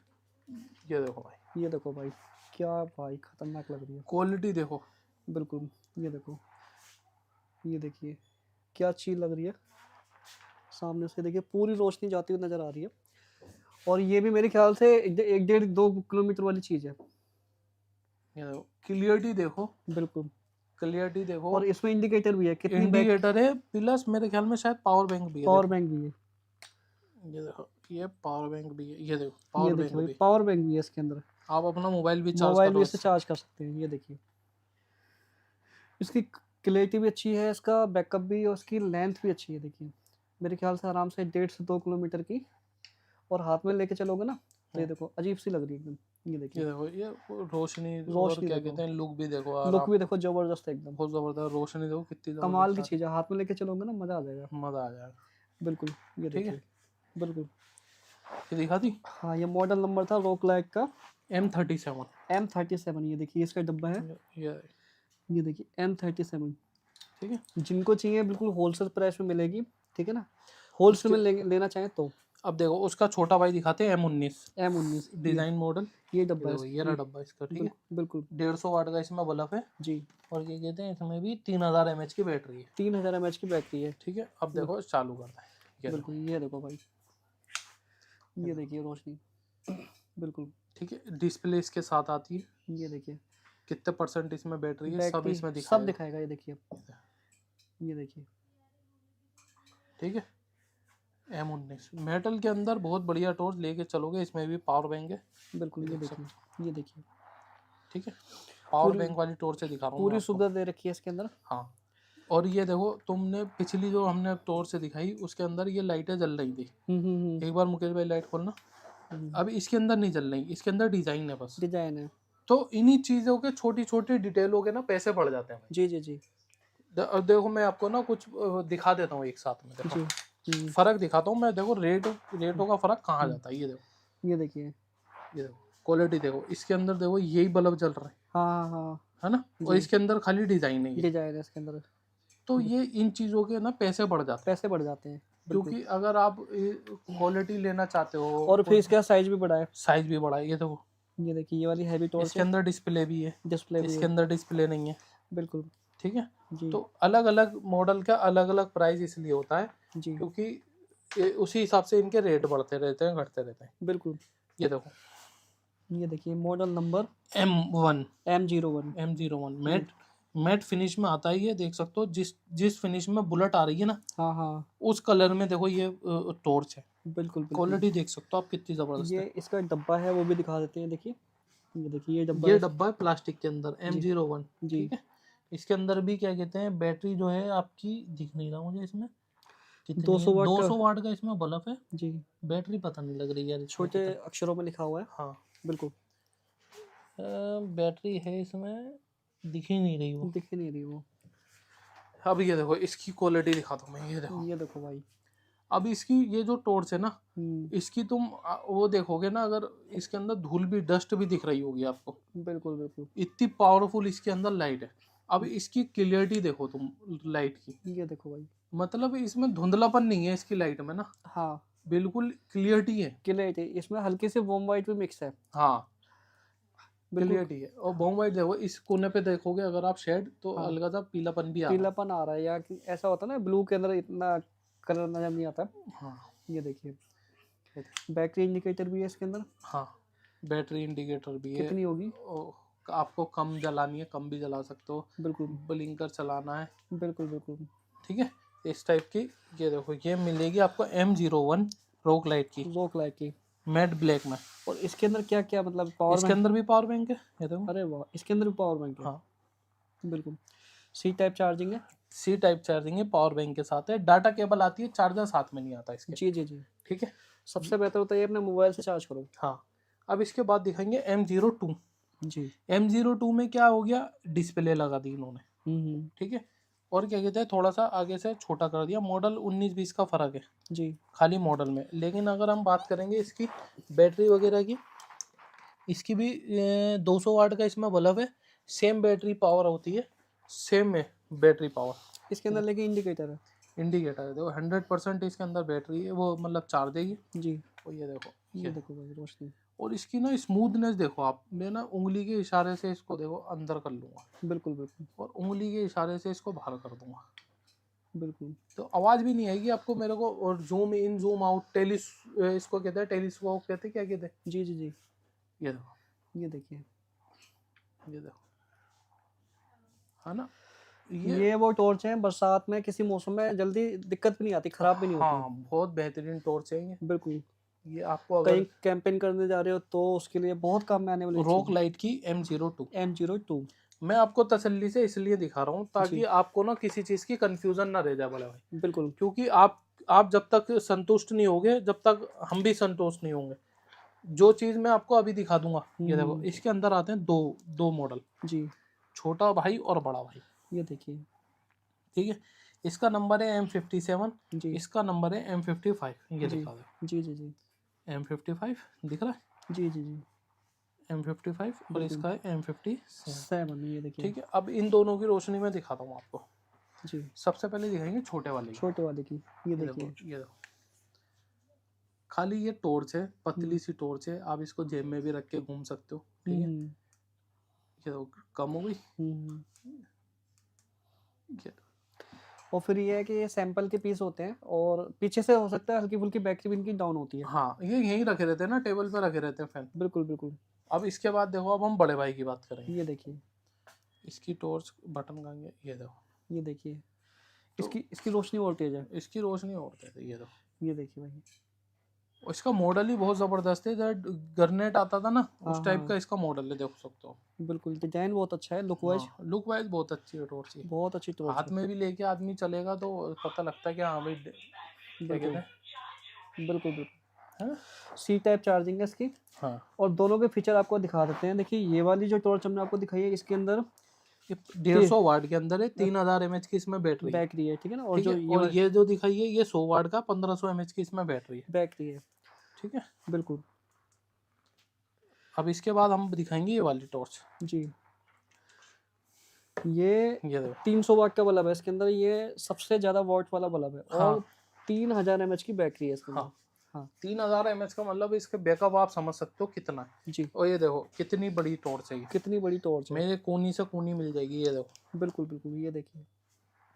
ये देखो भाई, ये देखो भाई, क्या भाई खतरनाक लग रही है, क्वालिटी देखो। बिल्कुल। ये देखो, ये देखिए क्या चीज लग रही है, सामने से देखिए पूरी रोशनी जाती हुई नजर आ रही है। और ये भी मेरे ख्याल से 1.5-2 किलोमीटर वाली चीज है। ये देखो क्लियरिटी देखो, बिल्कुल। क्लियरिटी देखो। और इसमें इंडिकेटर भी है, कितनी इंडिकेटर है, प्लस मेरे ख्याल में शायद पावर बैंक भी है। पावर बैंक भी है, ये देखो, ये पावर बैंक भी है, ये देखो ये पावर बैंक देखिए भाई भी। पावर बैंक भी है इसके अंदर, आप अपना मोबाइल भी इससे चार्ज कर सकते हैं। ये देखिए इसकी क्लैरिटी भी अच्छी है, इसका बैकअप भी, और इसकी लेंथ भी अच्छी है। देखिए मेरे ख्याल से आराम से 1.5 से 2 किलोमीटर की, और हाथ में लेके चलोगे ना तो ये देखो अजीब सी लग रही है एकदम। ये देखिए, ये देखो, ये रोशनी और रोशनी क्या देखो, कहते हैं, लुक भी देखो, और लुक भी देखो जबरदस्त है एकदम, बहुत जबरदस्त रोशनी देखो कितनी कमाल की जबरदस्त चीज है। हाथ में लेके चलोगे ना मजा आ जाएगा, मजा आ जाएगा। बिल्कुल। ये ठीक है, देखिए, बिल्कुल। ये दिखा दी। हाँ, ये मॉडल नंबर था रॉक लाइट का M37। M37। ये देखिए इसका डब्बा है, ये ये देखिए M37। ठीक है, जिनको चाहिए बिल्कुल होलसेल प्राइस में मिलेगी, ठीक है ना, होलसेल में लेना चाहें तो। अब देखो उसका छोटा भाई दिखाते हैं M19 M19 डिजाइन मॉडल। ये डब्बा है, ये रहा डब्बा इसका। ठीक है, बिल्कुल 150 वाट का इसमें बल्ब है, जी। और ये कहते हैं इसमें भी 3000 mAh की बैटरी है। 3000 mAh की बैटरी है। ठीक है, अब देखो चालू करना है, ये बिल्कुल। ये देखो भाई, ये देखिए रोशनी, बिल्कुल। ठीक है, डिस्प्ले इसके साथ आती है, ये देखिए कितने परसेंट इसमें बैटरी है सब इसमें सब दिखाएगा। ये देखिए, ये देखिए, ठीक है, M19 मेटल के अंदर बहुत बढ़िया टॉर्च लेके चलोगे, इसमें भी पावर बैंक है। बिल्कुल। ये देखिए, ये देखिए, ठीक है, पावर बैंक वाली टॉर्च से दिखा रहा हूँ पूरी सुविधा दे रखी है इसके अंदर। हाँ, और ये देखो तुमने पिछली जो हमने टॉर्च से दिखाई उसके अंदर ये लाइटें जल रही थी। एक बार मुकेश भाई लाइट खोलना। अब इसके अंदर नहीं जल रही, इसके अंदर डिजाइन है, बस डिजाइन है। तो इन्हीं चीजों के छोटी छोटी डिटेलों के ना पैसे बढ़ जाते हैं। जी जी जी। देखो मैं आपको ना कुछ दिखा देता हूँ एक साथ में, देखो फर्क दिखाता हूँ मैं। देखो रेटों का फर्क कहाँ जाता है, ये देखो, ये देखिए, ये देखो क्वालिटी देखो, इसके अंदर देखो यही बल्ब जल रहा है। हाँ हाँ, है ना, और इसके अंदर खाली डिजाइन है, डिजाइन है इसके अंदर। तो ये इन चीजों के ना पैसे बढ़ जाते हैं, क्योंकि अगर आप क्वालिटी लेना चाहते हो, और फिर इसका साइज भी बड़ा है, ये देखो, ये देखिए ये वाली हैवी टॉर्च इसके अंदर डिस्प्ले भी है, इसके अंदर डिस्प्ले नहीं है। बिल्कुल। ठीक है जी। तो अलग अलग मॉडल का अलग अलग प्राइस इसलिए होता है जी, क्योंकि उसी हिसाब से इनके रेट बढ़ते रहते हैं, घटते रहते हैं। बिल्कुल। ये देखो, ये देखिए model number M1 M01 matte finish में आता है, ये देख सकते हो, जिस फिनिश में बुलेट आ रही है ना, हाँ हाँ, उस कलर में देखो ये टॉर्च है। बिल्कुल। क्वालिटी देख सकते हो आप कितनी जबरदस्त ये है। इसका डब्बा है वो भी दिखा देते हैं। देखिए, ये देखिए ये डब्बा है प्लास्टिक के अंदर M01। जी। ठीक है, इसके अंदर भी क्या कहते हैं, बैटरी जो है आपकी दिख नहीं रहा मुझे इसमें, 200 वाट का इसमें बल्ब है जी। बैटरी पता नहीं लग रही यार, छोटे अक्षरों में लिखा हुआ है। हाँ, बिल्कुल। बैटरी है इसमें, दिख ही नहीं रही वो, दिख ही नहीं रही वो। अब ये देखो इसकी क्वालिटी दिखाता हूँ मैं, ये देखो भाई, अब इसकी ये जो टॉर्च है ना, इसकी तुम वो देखोगे ना, अगर इसके अंदर धूल भी, डस्ट भी दिख रही होगी आपको, बिल्कुल बिल्कुल। इतनी पावरफुल इसके अंदर लाइट है। अब इसकी क्लियरिटी देखो तुम लाइट की, ये देखो भाई, मतलब इसमें धुंधलापन नहीं है इसकी लाइट में ना, हाँ बिल्कुल क्लियरिटी है। क्लियरिटी, इसमें हल्की सी वॉर्म वाइट भी मिक्स है। हाँ, क्लियरिटी है। और बॉम वाइट देखो, इस कोने पे देखोगे अगर आप शेड, तो हल्का सा पीलापन भी आ रहा है। पीलापन आ रहा है, या ऐसा होता है ना ब्लू के अंदर इतना कलर नजर नहीं आता। हाँ, ये देखिए, ये देखो। बैटरी इंडिकेटर भी है इसके अंदर। हाँ, बैटरी इंडिकेटर भी है। कितनी होगी? आपको कम जलानी है कम भी जला सकते हो। बिल्कुल ब्लिंकर चलाना है। बिल्कुल बिल्कुल। ठीक है, इस टाइप की। ये देखो, ये मिलेगी आपको M01 रॉक लाइट की, रॉक लाइट की, मैट ब्लैक में। और इसके अंदर क्या क्या मतलब पावर इसके बैंक? अंदर भी पावर बैंक है, ये देखो। अरे वाह, इसके अंदर भी पावर बैंक है। हाँ, बिल्कुल। सी टाइप चार्जिंग है। सी टाइप चार्जिंग है, पावर बैंक के साथ है। डाटा केबल आती है, चार्जर साथ में नहीं आता इसके। जी जी जी। ठीक है, सबसे बेहतर होता है ये अपने मोबाइल से चार्ज करो। हाँ। अब इसके बाद दिखाएंगे M02। जी। M02 में क्या हो गया, डिस्प्ले लगा दी इन्होंने। हम्म। ठीक है, और क्या कहते हैं, थोड़ा सा आगे से छोटा कर दिया। मॉडल 19-20 का फर्क है जी। खाली मॉडल में। लेकिन अगर हम बात करेंगे इसकी बैटरी वगैरह की, इसकी भी 200 वाट का इसमें बल्ब है। सेम बैटरी पावर होती है, सेम है बैटरी पावर। इसके अंदर लेकिन इंडिकेटर है। इंडिकेटर है, देखो 100% इसके अंदर बैटरी है, वो मतलब चार्ज देगी। जी। और ये देखो, ये देखो भाई रोशनी। और इसकी ना स्मूथनेस देखो आप। मैं ना उंगली के इशारे से इसको देखो अंदर कर लूँगा, बिल्कुल बिल्कुल और उंगली के इशारे से इसको बाहर कर दूंगा, बिल्कुल। तो आवाज़ भी नहीं आएगी आपको मेरे को। और जूम इन जूम आउट, इसको कहते हैं टेलीस्कोप, कहते हैं, क्या कहते हैं। जी जी जी। ये देखो, ये देखिए, ये देखो, है ना। ये वो टॉर्च है, बरसात में किसी मौसम में जल्दी दिक्कत भी नहीं आती, खराब भी नहीं होती। हाँ, बहुत बेहतरीन टॉर्च है ये। बिल्कुल। ये आपको कहीं अगर कैंपेन करने जा रहे हो तो उसके लिए बहुत काम में आने वाली रॉक चीज लाइट की M02। है। M02। मैं आपको तसल्ली से इसलिए दिखा रहा हूँ ताकि जी आपको ना किसी चीज़ की कंफ्यूजन ना रह जाए बड़े भाई। बिल्कुल। क्योंकि आप जब तक संतुष्ट नहीं होगे, जब तक हम भी संतुष्ट नहीं होंगे। जो चीज़ मैं आपको अभी दिखा दूंगा, ये देखो, इसके अंदर आते हैं दो दो मॉडल, जी। छोटा भाई और बड़ा भाई। ये देखिए। ठीक है, इसका नंबर है M57, जी इसका नंबर है M55। ये जी दिखा दो, जी जी जी M55 दिख रहा है, जी जी जी। M55, और बिल्कुल। इसका है M57। 7, ये देखिए। ठीक है, अब इन दोनों की रोशनी में दिखाता हूँ आपको। जी। सबसे पहले दिखाएंगे छोटे वाले की। छोटे वाले की। ये ये देखिए। देखो, ये देखो, खाली ये टॉर्च है, पतली सी टॉर्च है। आप इसको जेब में भी रख के घूम सकते हो। ठीक है, हम्म ये देखो कम हो गई। हम्म। ये और फिर ये है कि ये सैंपल के पीस होते हैं, और पीछे से हो सकता है हल्की फुल्की बैटरी भी इनकी डाउन होती है। हाँ, ये यहीं रखे रहते हैं ना, टेबल पे रखे रहते हैं फैन। बिल्कुल बिल्कुल। अब इसके बाद देखो, अब हम बड़े भाई की बात करेंगे। ये देखिए। इसकी टॉर्च बटन कहाँ गया, ये देखो। ये देखिए, तो इसकी रोशनी वोल्टेज है। इसकी रोशनी और तेज है, ये देखो। ये देखिए भाई। और इसका मॉडल ही बहुत ज़बरदस्त है। जब गरनेट आता था ना, हाँ उस टाइप हाँ का इसका मॉडल है, देख सकते हो। बिल्कुल, डिजाइन बहुत अच्छा है, लुक वाइज हाँ, लुक वाइज बहुत अच्छी है टॉर्च की। बहुत अच्छी टॉर्च हाथ है। में भी लेके आदमी चलेगा तो पता लगता है कि हाँ भाई, क्या कहते बिल्कुल हैं, बिल्कुल बिल्कुल। है ना। सी टाइप चार्जिंग है इसकी। हाँ, और दोनों के फीचर आपको दिखा देते हैं। देखिए, ये वाली जो टॉर्च हमने आपको दिखाई है, इसके अंदर ये 150 वाट के अंदर है, 3000 mAh की इसमें बैटरी है। बैटरी है, ठीक है ना। और ठीक जो है, और ये जो दिखाई है, ये 100 वाट का 1500 mAh की इसमें बैटरी है। बैटरी है। ठीक है, बिल्कुल। अब इसके बाद हम दिखाएंगे ये वाली टॉर्च। जी। ये ये देखो, 300 वाट का बल्ब है इसके अंदर, ये सबसे ज्यादा वाट वाला बल्ब है। हाँ और 3000 mAh की बैटरी है इसके अंदर। हाँ, हाँ 3000 mAh का मतलब इसके बैकअप आप समझ सकते हो कितना है। जी। और ये देखो कितनी बड़ी टॉर्च है ये, कितनी बड़ी टॉर्च है। मेरे कोनी से कोनी मिल जाएगी। ये देखो, बिल्कुल बिल्कुल। ये देखिए।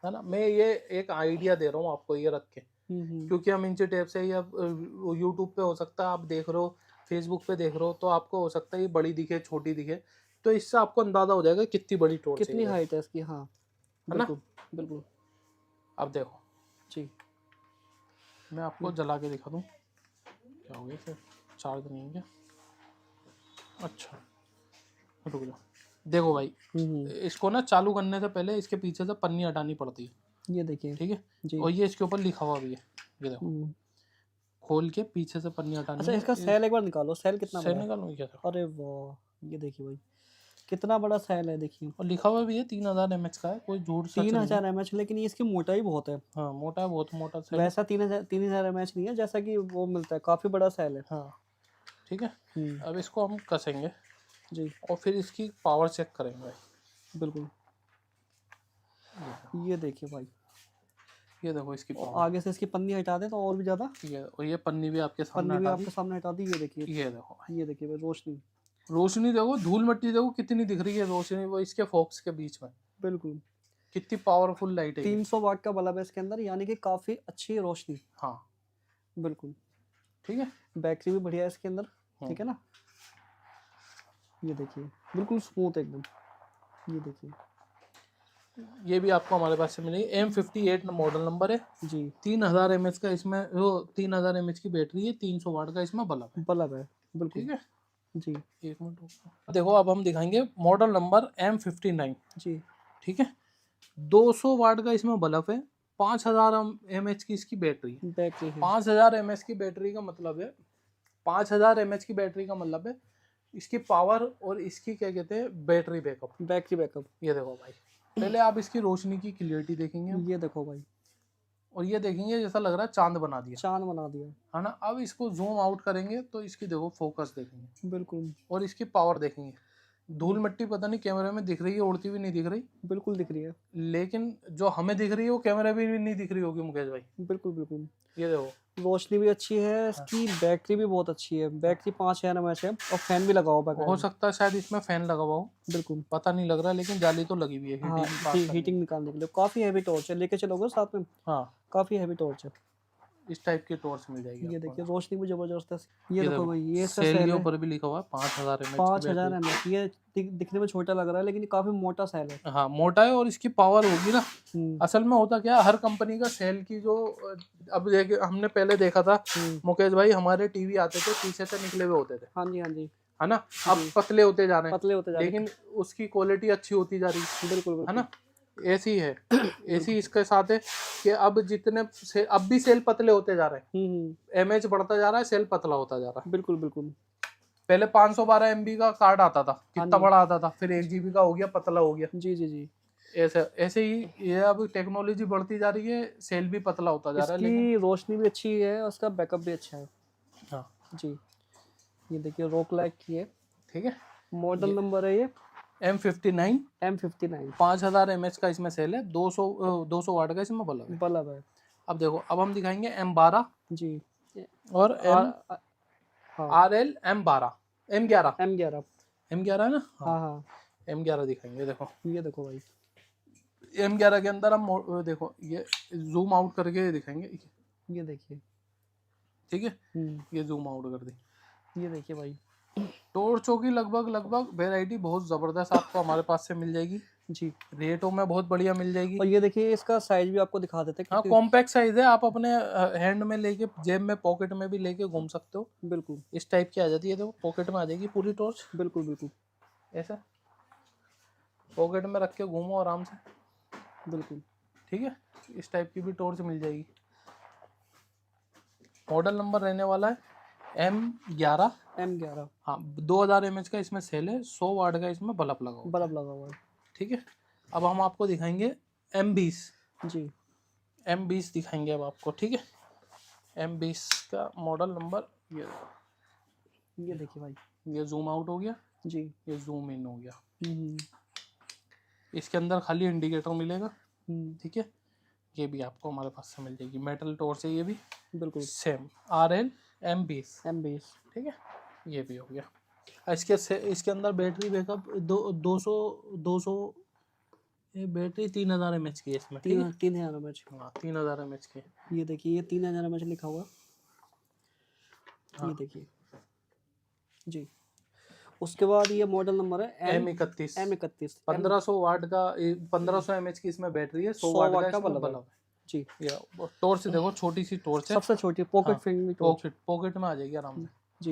है ना। मैं ये एक आइडिया दे रहा हूँ आपको, ये रख के, हम्म। क्योंकि हम इंची टेप से, या यूट्यूब पे हो सकता है आप देख रहे हो, फेसबुक पे देख रहे हो, तो आपको हो सकता है ये बड़ी दिखे छोटी दिखे, तो इससे आपको अंदाजा हो जाएगा कितनी बड़ी टॉर्च है कितनी ये, हाइट है इसकी। हाँ है ना। बिल्कुल बिल्कुल। अब देखो, जी। मैं आपको जला के दिखा दूँ। क्या हो गया, फिर चार्ज नहीं है क्या? अच्छा, रुक जाओ। देखो भाई, इसको ना चालू करने से पहले इसके पीछे से पन्नी हटानी पड़ती है। ये देखिए। ठीक है, जी। और ये इसके ऊपर लिखा हुआ भी है, ये देखो। हम्म। खोल के पीछे से पन्नी हटानी अच्छा, है। इसका सेल एक बार निकालो, सेल कितना सेल बड़ा है। निकालूं क्या? देखो, अरे वाह, ये देखिए भाई, कितना बड़ा सेल है, देखिए। और लिखा हुआ भी है 3000 mAh का है, कोई झूठ सच नहीं है। 3000 mAh, लेकिन ये इसकी मोटाई बहुत है। हाँ, मोटा है, बहुत मोटा सेल है। वैसा 3000 mAh नहीं है जैसा कि वो मिलता है, काफी बड़ा सेल है। हाँ, ठीक है। हम्म। अब इसको हम कसेंगे जी। और फिर इसकी पावर चेक करेंगे भाई। बिल्कुल। ये देखिए भाई, ये देखो इसकी और पावर। आगे से इसकी पन्नी हटा दें तो और भी ज्यादा। ये, और ये पन्नी भी आपके सामने पन्नी भी हटा आपके सामने हटा दी। ये देखिए। दी। ये देखो भाई, ये देखिए भाई, रोशनी। रोशनी देखो, धूल मिट्टी देखो कितनी दिख रही है रोशनी, वो इसके फोक्स के बीच में बिल्कुल। कितनी पावरफुल लाइट है ये। 300 वाट का बल्ब है इसके अंदर, यानी कि काफी अच्छी रोशनी। हाँ, बिल्कुल। ठीक है। बैटरी भी बढ़िया है इसके अंदर, ठीक है ना। ये देखिए बिल्कुल स्मूथ एकदम, ये देखिए। ये भी आपको हमारे पास से मिलेगी। M58 मॉडल नंबर है जी। 3000 mAh का इसमें, वो 3000 mAh की बैटरी है, 300 वाट का इसमें बल्ब है। बल्ब है बिल्कुल। ठीक है जी। एक मिनट रुको। देखो अब हम दिखाएंगे मॉडल नंबर M59। जी। ठीक है 200 वाट का इसमें बल्ब है, 5000 mAh की इसकी बैटरी है। बैटरी है 5000 mAh की बैटरी का मतलब है, 5000 mAh की बैटरी का मतलब है इसकी पावर और इसकी क्या कहते हैं बैटरी बैकअप। Battery backup. ये देखो भाई, पहले आप इसकी रोशनी की क्लियरिटी देखेंगे ये देखो भाई, और ये देखेंगे जैसा लग रहा है चांद बना दिया, चांद बना दिया है ना। अब इसको जूम आउट करेंगे तो इसकी देखो फोकस देखेंगे बिल्कुल। और इसकी पावर देखेंगे। धूल मिट्टी पता नहीं कैमरे में दिख रही है, उड़ती हुई नहीं दिख रही, बिल्कुल दिख रही है, लेकिन जो हमें दिख रही है वो कैमरे में भी नहीं दिख रही होगी मुकेश भाई। बिल्कुल बिल्कुल। ये देखो रोशनी भी अच्छी है इसकी, बैटरी भी बहुत अच्छी है, बैटरी 5000 mAh है और फैन भी लगा हुआ हो है। सकता है शायद इसमें फैन लगा हुआ हो, बिल्कुल। पता नहीं लग रहा, लेकिन जाली तो लगी हुई है हाँ, हीटिंग पास करने हीटिंग निकालने के लिए काफी हैवी टॉर्च है, लेके चलोगे साथ में, की। हाँ काफी हैवी टॉर्च है। इस टाइप की टॉर्च मिल जाएगी ये आपको देखिए ना। रोशनी भी जबरदस्त है। ये देखो भाई, ये इसका सेल सेल के है ऊपर भी लिखा हुआ है 5000 mAh की 5000 बैटरी। mAh। ये दिखने में छोटा लग रहा है लेकिन ये काफी मोटा सेल है। हाँ मोटा है और इसकी पावर होगी ना। असल में होता क्या है, हर कंपनी का सेल की जो, अब देख हमने पहले देखा था मुकेश भाई, हमारे टीवी आते थे पीछे से निकले हुए होते थे, हाँ जी हाँ जी, है ना। अब पतले होते जा रहे हैं, पतले होते जा रहे हैं, लेकिन उसकी क्वालिटी अच्छी होती जा रही है, बिल्कुल है ना। ऐसी है ऐसी इसके साथ है कि अब जितने से अब भी सेल पतले होते जा रहे हैं, एमएच बढ़ता जा रहा है, सेल पतला होता जा रहा है। बिल्कुल बिल्कुल। पहले 512 MB का कार्ड आता था, कितना हाँ जी। बड़ा आता था, फिर 1 GB का हो गया, पतला हो गया। जी जी जी। ऐसे ऐसे ही ये अब टेक्नोलॉजी बढ़ती जा रही है, सेल भी पतला होता जा रहा है, लेकिन इसकी रोशनी भी अच्छी है और उसका बैकअप भी अच्छा है। हाँ जी। ये देखिए रोक लाइट की है, ठीक है। मॉडल नंबर है ये M59 M59 5000 mAh का इसमें सेल है, 200 वाट का इसमें बल्ब है। बल्ब है। अब देखो अब हम दिखाएंगे M12 जी। और हाँ RL M12 M11 M11 M11 है ना। हाँ हाँ। M11 दिखाएंगे। देखो ये देखो भाई, M11 के अंदर हम देखो ये जूम आउट करके दिखाएंगे, ये देखिए। ठीक है ये जूम आउट कर दी। ये देखिए भाई, टॉर्चों की लगभग वैरायटी बहुत ज़बरदस्त आपको हमारे पास से मिल जाएगी जी। रेटों में बहुत बढ़िया मिल जाएगी। और ये देखिए इसका साइज भी आपको दिखा देते हैं। हाँ कॉम्पैक्ट साइज है, आप अपने हैंड में लेके, जेब में, पॉकेट में भी लेके घूम सकते हो। बिल्कुल इस टाइप की आ जाती है, देखो पॉकेट में आ जाएगी पूरी टॉर्च, बिल्कुल बिल्कुल ऐसा पॉकेट में रख के घूमो आराम से, बिल्कुल। ठीक है। इस टाइप की भी टॉर्च मिल जाएगी। मॉडल नंबर रहने वाला है M11। हाँ 2000 mAh का इसमें सेल है, 100 वाट का इसमें बल्ब लगा हुआ है, ठीक है। अब हम आपको दिखाएंगे M20 जी। M20 दिखाएंगे अब आपको, ठीक है। M20 का मॉडल नंबर ये देखिए भाई, ये जूम आउट हो गया जी, ये जूम इन हो गया। इसके अंदर खाली इंडिकेटर मिलेगा, ठीक है। ये भी आपको हमारे पास से मिल जाएगी, मेटल टॉर्च है ये भी, बिल्कुल सेम RL M20, ठीक है। ये भी हो गया। इसके अंदर बैटरी बैकअप 200 ये बैटरी 3000 mAh की है इसमें, ठीक है। 3000 mAh। हाँ 3000 mAh की। ये देखिए ये 3000 mAh लिखा हुआ, हाँ। ये देखिए जी। उसके बाद ये मॉडल नंबर है M31 M31 1500 वाट का 1500 mAh की इसमें बैटरी है, 100 वाट का इसमें बल्ब है जी। ये टॉर्च देखो, छोटी सी टॉर्च है, सबसे छोटी पॉकेट फ्रेंडली टॉर्च, पॉकेट में आ जाएगी आराम से जी।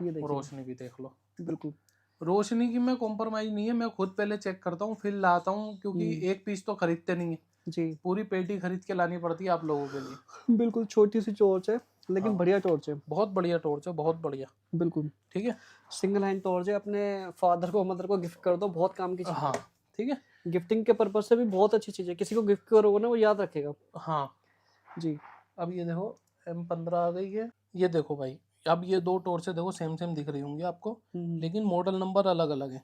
ये देखो रोशनी भी देख लो, बिल्कुल। रोशनी की में कॉम्प्रोमाइज नहीं है, मैं खुद पहले चेक करता हूँ फिर लाता हूँ, क्योंकि एक पीस तो खरीदते नहीं है जी, पूरी पेटी खरीद के लानी पड़ती है आप लोगों के लिए। बिल्कुल छोटी सी टॉर्च है लेकिन हाँ। बढ़िया टॉर्च है, बहुत बढ़िया टॉर्च है, बहुत बढ़िया, बिल्कुल। ठीक है। सिंगल हैंड टॉर्च है, अपने फादर को मदर को गिफ्ट कर दो, बहुत काम की चीज हाँ ठीक है, गिफ्टिंग के पर्पज से भी बहुत अच्छी चीज है, किसी को गिफ्ट करोगे ना वो याद रखेगा। हाँ जी। अब ये देखो M15 आ गई है, ये देखो भाई, अब ये दो टॉर्चें देखो सेम दिख रही होंगी आपको, लेकिन मॉडल नंबर अलग अलग है,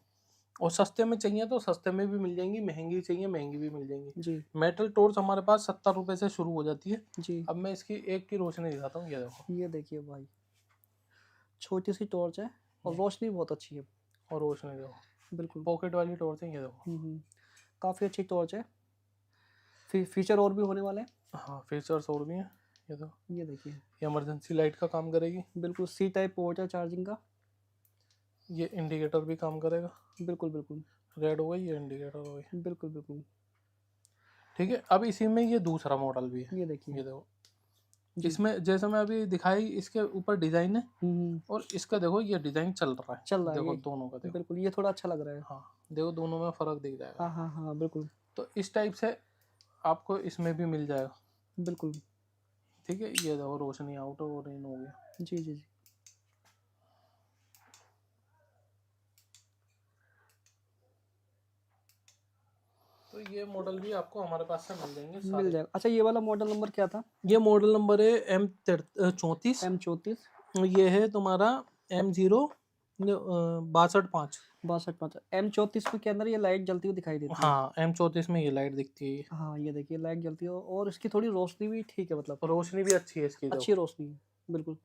और सस्ते में चाहिए तो सस्ते में भी मिल जाएंगी, महंगी चाहिए महंगी भी मिल जाएंगी जी। मेटल टॉर्च हमारे पास 70 रुपए से शुरू हो जाती है जी। अब मैं इसकी एक की रोशनी दिखाता हूँ, ये देखो, ये देखिए भाई, छोटी सी टॉर्च है और रोशनी बहुत अच्छी है, और रोशनी देखो, बिल्कुल पॉकेट वाली टॉर्च है ये देखो। काफी अच्छी टॉर्च है, फीचर और भी होने वाले हैं। हाँ फीचर्स और भी हैं, ये तो ये देखिए, ये इमरजेंसी लाइट का काम करेगी। बिल्कुल सी टाइप पोर्ट है चार्जिंग का। ये इंडिकेटर भी काम करेगा। बिल्कुल बिल्कुल रेड हो गई, ये इंडिकेटर हो गई। बिल्कुल बिल्कुल। ठीक है, अब इसी में ये दूसरा मॉडल भी है। ये देखिए ये देखो, जी। इसमें जैसे मैं अभी दिखाई, इसके ऊपर डिजाइन है और इसका देखो ये डिजाइन चल रहा है। चल रहा है देखो ये, दोनों का देखो। बिल्कुल ये थोड़ा अच्छा लग रहा है। हाँ देखो, दोनों में फर्क दिख जाएगा। हाँ हाँ हाँ बिल्कुल तो इस टाइप से आपको इसमें भी मिल जाएगा। बिल्कुल। ठीक है, ये देखो रोशनी आउट और इन हो गया। जी जी जी। तो ये मॉडल भी आपको हमारे पास से मिल जाएंगे मिल सारे। जाएगा। अच्छा ये वाला मॉडल नंबर क्या था? ये मॉडल नंबर है M34। M34। ये है तुम्हारा M0 62.5। 62.5। M34 में के अंदर ये लाइट जलती हुई दिखाई देती है। हाँ, M34 में ये लाइट दिखती है। हाँ ये देखिए लाइट जलती है और इसकी थोड़ी रोशनी भी ठीक है, मतलब रोशनी भी अच्छी है इसकी। अच्छी रोशनी है बिल्कुल।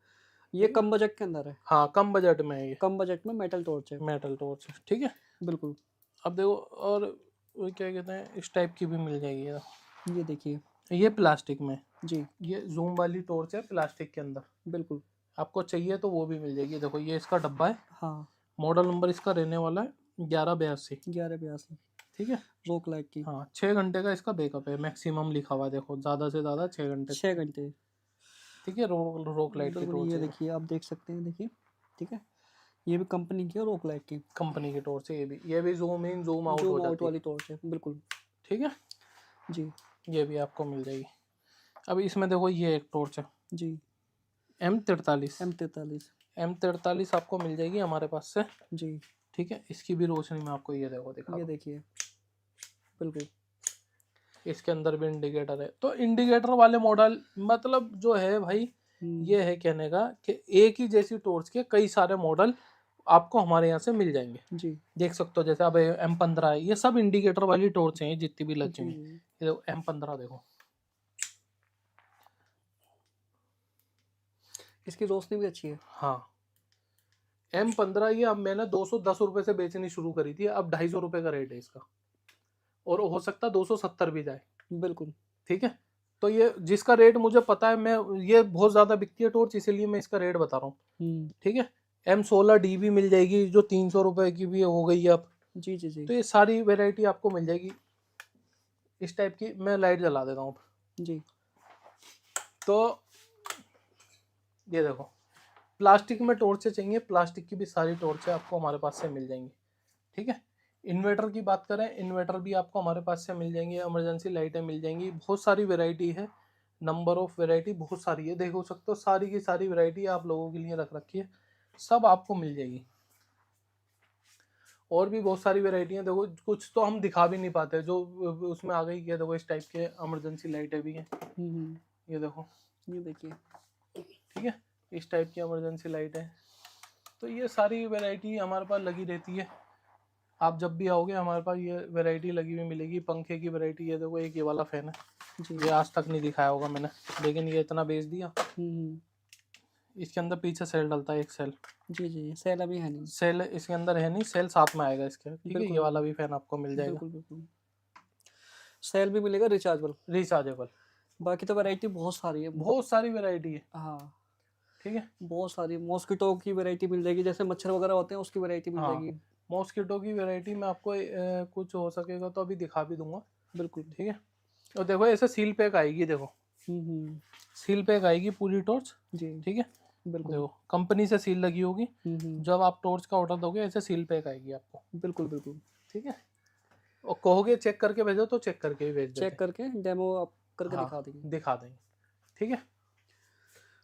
ये कम बजट के अंदर है। हाँ, कम बजट में है ये। कम बजट में मेटल टॉर्च है। मेटल टॉर्च, ठीक है। बिल्कुल। अब देखो, और वो क्या कहते हैं, इस टाइप की भी मिल जाएगी। ये देखिए ये प्लास्टिक में। जी। ये जूम वाली टॉर्च है प्लास्टिक के अंदर। बिल्कुल। आपको चाहिए तो वो भी मिल जाएगी। देखो ये इसका डब्बा है। हाँ। मॉडल नंबर इसका रहने वाला है 1182। 1182। ठीक है। रोक लाइट की। हाँ, 6 घंटे का इसका बैकअप है मैक्सिमम लिखा हुआ है। देखो ज़्यादा से ज़्यादा 6 घंटे। 6 घंटे। ठीक है, रोक लाइट की बिल्कुल टॉर्च ये है। देखिए आप देख सकते हैं, देखिए ठीक है। ये भी कंपनी की है रोक लाइट की। कंपनी की टॉर्च है। ये भी जूम इन जूम आउट हो जूम आउट जाती है। वाली टॉर्च है बिल्कुल। ठीक है, जी ये भी आपको मिल जाएगी। अब इसमें देखो ये एक टॉर्च है जी। M43। M43। M43 आपको मिल जाएगी हमारे पास से। जी। ठीक है, इसकी भी रोशनी में आपको ये देखो दिखा ये दूं। देखिए बिल्कुल। इसके अंदर भी इंडिकेटर है। तो इंडिकेटर वाले मॉडल मतलब जो है भाई, ये है कहने का कि एक ही जैसी टॉर्च के कई सारे मॉडल आपको हमारे यहाँ से मिल जाएंगे। जी देख सकते हो, जैसे अब M15 है, ये सब इंडिकेटर वाली टॉर्च हैं जितनी भी लगी जी हुई। जी। ये देखो M15 देखो, इसकी रोशनी भी अच्छी है। हाँ। M15 ये अब मैंने 210 रुपए से बेचनी शुरू करी थी, अब 250 रुपए का रेट है इसका, और हो सकता है 270 भी जाए। बिल्कुल। ठीक है, तो ये जिसका रेट मुझे पता है, मैं ये बहुत ज्यादा बिकती है टॉर्च, इसीलिए मैं इसका रेट बता रहा हूँ। ठीक है, M16D भी मिल जाएगी जो 300 रुपए की भी हो गई है अब। जी जी जी। तो ये सारी वेराइटी आपको मिल जाएगी इस टाइप की। मैं लाइट जला देता हूँ जी। तो ये देखो, प्लास्टिक में टॉर्चें चाहिए, प्लास्टिक की भी सारी टॉर्चें आपको हमारे पास से मिल जाएंगी। ठीक है, इन्वर्टर की बात करें, इन्वर्टर भी आपको हमारे पास से मिल जाएंगे। इमरजेंसी लाइटें मिल जाएंगी, बहुत सारी वैरायटी है, नंबर ऑफ वैरायटी बहुत सारी है। देखो सकते हो सारी की सारी वैरायटी आप लोगों के लिए रख रखी है, सब आपको मिल जाएगी। और भी बहुत सारी वैरायटियाँ देखो, कुछ तो हम दिखा भी नहीं पाते जो उसमें आ गई है। देखो इस टाइप के इमरजेंसी लाइटें भी हैं। ये देखो, ये देखिए ठीक है, इस टाइप की इमरजेंसी लाइट है। तो ये सारी वैरायटी हमारे पास लगी रहती है। आप जब भी आओगे हमारे पास ये वैरायटी लगी हुई मिलेगी। पंखे की वैरायटी है, देखो एक ये वाला फैन है, ये आज तक नहीं दिखाया होगा मैंने, लेकिन ये इतना बेच दिया। इसके अंदर पीछे सेल डलता है, एक सेल। जी जी। सेल अभी है नहीं। सेल इसके अंदर है नहीं, सेल साथ में आएगा इसके। ठीक है, ये वाला भी फैन आपको मिल जाएगा। बिल्कुल बिल्कुल। सेल भी मिलेगा रिचार्जेबल। रिचार्जेबल। बाकी तो वैरायटी बहुत सारी है, बहुत सारी वैरायटी है। हाँ ठीक है, बहुत सारी। मॉस्किटो की वैरायटी मिल जाएगी, जैसे मच्छर वगैरह होते हैं उसकी वैरायटी मिल हाँ, जाएगी। मॉस्किटो की वैरायटी में आपको कुछ हो सकेगा तो अभी दिखा भी दूंगा। बिल्कुल। ठीक है, और देखो ऐसे सील पैक आएगी। देखो सील पैक आएगी पूरी टॉर्च। जी ठीक है, बिल्कुल। देखो कंपनी से सील लगी होगी। जब आप टॉर्च का ऑर्डर दोगे ऐसे सील पैक आएगी आपको। बिल्कुल बिल्कुल। ठीक है, और कहोगे चेक करके भेजो तो चेक करके भी भेज देते चेक करके डेमो आप करके हाँ, दिखा देंगे। दिखा देंगे। ठीक है,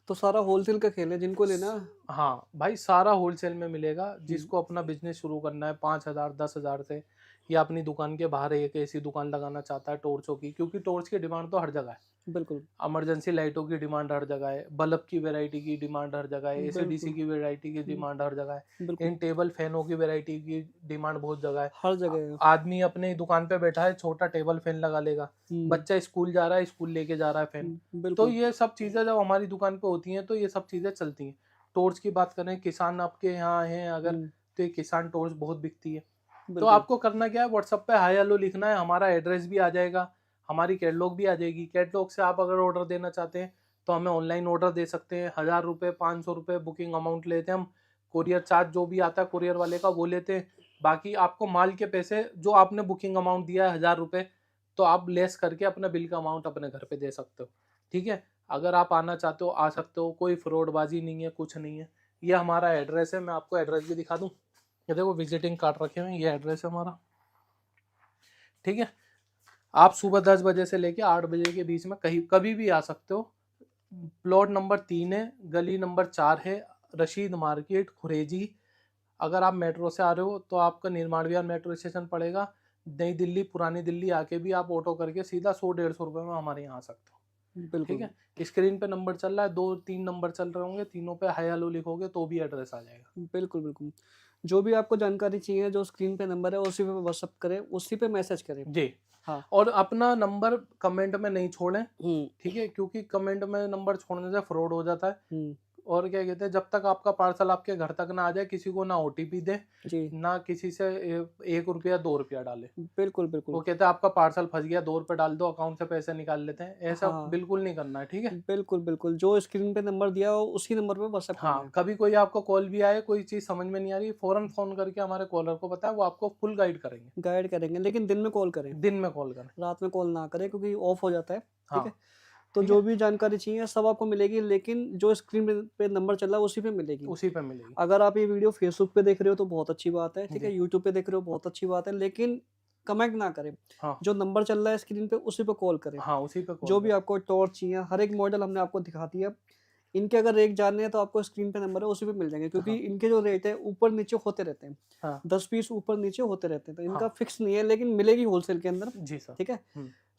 तो सारा होलसेल का खेल है, जिनको लेना। हाँ भाई, सारा होलसेल में मिलेगा। जिसको अपना बिजनेस शुरू करना है 5,000 10,000 से, या अपनी दुकान के बाहर एक ऐसी दुकान लगाना चाहता है टॉर्चों की, क्योंकि टॉर्च की डिमांड तो हर जगह है। बिल्कुल। इमरजेंसी लाइटों की डिमांड हर जगह है, बल्ब की वैरायटी की डिमांड हर जगह है, एसीडीसी की वैरायटी की डिमांड हर जगह है, इन टेबल फैनों की वैरायटी की डिमांड बहुत जगह है। हर जगह है। आदमी अपने दुकान पे बैठा है, छोटा टेबल फैन लगा लेगा। बच्चा स्कूल जा रहा है, स्कूल लेके जा रहा है फैन। तो ये सब चीजें जब हमारी दुकान पे होती हैं तो ये सब चीजें चलती हैं। टॉर्च की बात करें, किसान आपके यहाँ हैं अगर, तो ये किसान टॉर्च बहुत बिकती है। तो आपको करना क्या है, व्हाट्सएप पे हाय हेलो लिखना है, हमारा एड्रेस भी आ जाएगा, हमारी कैटलॉग भी आ जाएगी। कैटलॉग से आप अगर ऑर्डर देना चाहते हैं तो हमें ऑनलाइन ऑर्डर दे सकते हैं। 1000 रुपये 500 रुपये बुकिंग अमाउंट लेते हैं हम। कुरियर चार्ज जो भी आता है कुरियर वाले का वो लेते हैं। बाकी आपको माल के पैसे जो आपने बुकिंग अमाउंट दिया है 1000 रुपये, तो आप लेस करके अपना बिल का अमाउंट अपने घर पे दे सकते हो। ठीक है, अगर आप आना चाहते हो आ सकते हो, कोई फ्रॉडबाजी नहीं है, कुछ नहीं है। ये हमारा एड्रेस है, मैं आपको एड्रेस भी दिखा दूँ। ये देखो विजिटिंग कार्ड रखे हुए हैं, ये एड्रेस है हमारा। ठीक है, आप सुबह 10 बजे से लेके 8 बजे के बीच में कहीं कभी भी आ सकते हो। प्लॉट नंबर 3 है, गली नंबर 4 है, रशीद मार्केट, खुरेजी। अगर आप मेट्रो से आ रहे हो तो आपका निर्माण विहार मेट्रो स्टेशन पड़ेगा। नई दिल्ली, पुरानी दिल्ली आके भी आप ऑटो करके सीधा 100-150 रुपये में हमारे यहाँ आ सकते हो। बिल्कुल। ठीक है, स्क्रीन पे नंबर चल रहा है, 2-3 नंबर चल रहे होंगे, तीनों पे हाय हेलो लिखोगे तो भी एड्रेस आ जाएगा। बिल्कुल बिल्कुल। जो भी आपको जानकारी चाहिए, जो स्क्रीन पे नंबर है उसी पे व्हाट्सअप करें, उसी पे मैसेज करें जी हाँ। और अपना नंबर कमेंट में नहीं छोड़ें। हम्म ठीक है, क्योंकि कमेंट में नंबर छोड़ने से फ्रॉड हो जाता है। हम्म और क्या कहते हैं, जब तक आपका पार्सल आपके घर तक ना आ जाए किसी को ना ओटीपी दे, जी ना किसी से 1 रुपया 2 रुपया डाले। बिल्कुल वो बिल्कुल। कहते हैं आपका पार्सल फंस गया, 2 रुपये डाल दो अकाउंट से पैसे निकाल लेते हैं, ऐसा हाँ बिल्कुल नहीं करना है। ठीक है, बिल्कुल बिल्कुल, जो स्क्रीन पे नंबर दिया हो उसी नंबर पे व्हाट्सएप करना हाँ है। कभी कोई आपको कॉल भी आए, कोई चीज़ समझ में नहीं आ रही, फौरन फोन करके हमारे कॉलर को बताए, वो आपको फुल गाइड करेंगे। गाइड करेंगे, लेकिन दिन में कॉल करें, दिन में कॉल करें। रात में कॉल ना करें क्योंकि ऑफ हो जाता है। ठीक है, हाँ तो ठीक जो है, भी जानकारी चाहिए सब आपको मिलेगी, लेकिन जो स्क्रीन पे नंबर चल रहा है उसी पे मिलेगी। उसी पे मिलेगी। अगर आप ये वीडियो फेसबुक पे देख रहे हो तो बहुत अच्छी बात है, ठीक है, जी यूट्यूब पे देख रहे हो बहुत अच्छी बात है, लेकिन कमेंट ना करें। हाँ जो नंबर चल रहा है स्क्रीन पे उसी पे कॉल करें। हाँ, उसी पे कॉल जो भी करें। आपको टॉर्च चाहिए, हर एक मॉडल हमने आपको दिखा दिया। इनके अगर रेट जानने हैं तो आपको स्क्रीन पे नंबर है उसी पे मिल जाएंगे, क्योंकि हाँ इनके जो रेट है ऊपर नीचे होते रहते हैं। हाँ 10 पीस ऊपर नीचे होते रहते हैं, तो इनका हाँ फिक्स नहीं है, लेकिन मिलेगी होलसेल के अंदर। जी सर। ठीक है,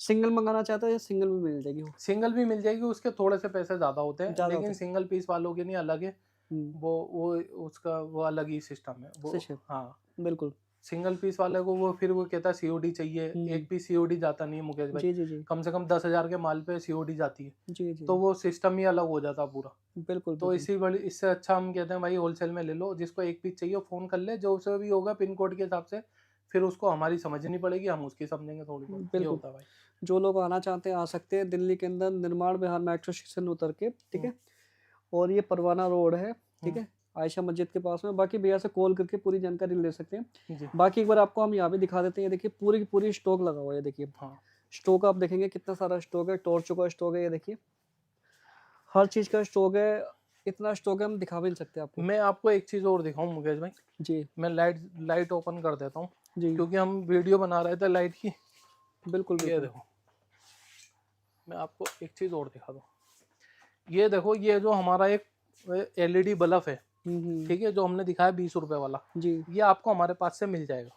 सिंगल मंगाना चाहता है सिंगल भी मिल जाएगी वो। सिंगल भी मिल जाएगी, उसके थोड़े से पैसे ज़्यादा होते हैं, ज़्यादा लेकिन होते सिंगल पीस वालों के लिए अलग है। हैं। वो उसका वो अलग ही सिस्टम है वो। सही है, हाँ, बिल्कुल। सिंगल पीस वाले को वो फिर वो कहता है सीओडी चाहिए। एक पीस सीओडी जाता नहीं है मुकेश भाई, जी जी जी कम से कम 10,000 के माल पे सीओडी जाती है, जी जी तो वो सिस्टम ही अलग हो जाता पूरा। बिल्कुल तो बिल्कुल इससे अच्छा हम कहते हैं भाई होलसेल में ले लो, जिसको एक पीस चाहिए फ़ोन कर ले, जो उसे भी होगा पिन कोड के हिसाब से, फिर उसको हमारी समझनी पड़ेगी, हम उसकी समझेंगे थोड़ी बहुत, ये बिल्कुल। होता है भाई। जो लोग आना चाहते हैं आ सकते हैं, दिल्ली के अंदर निर्माण विहार मेट्रो स्टेशन उतर के। ठीक है, और ये परवाना रोड है। ठीक है, आयशा मस्जिद के पास में। बाकी भैया से कॉल करके पूरी जानकारी ले सकते हैं। जी बाकी एक बार आपको हम यहाँ पे दिखा देते हैं, ये देखिए पूरी की पूरी स्टॉक लगा हुआ है। ये देखिए हाँ स्टॉक आप देखेंगे कितना सारा स्टॉक है, टॉर्चों का स्टॉक है, ये देखिए हर चीज का स्टॉक है। इतना स्टॉक है हम दिखा भी नहीं सकते आपको। मैं आपको एक चीज़ और दिखाऊं मुकेश भाई, जी मैं लाइट ओपन कर देता हूँ, जी क्योंकि हम वीडियो बना रहे थे लाइट की। बिल्कुल ये बिल्कुल। देखो, मैं आपको एक चीज़ और दिखा दूँ। ये देखो, ये जो हमारा एक एलईडी बल्ब है, ठीक है, जो हमने दिखाया 20 रुपए वाला, जी ये आपको हमारे पास से मिल जाएगा।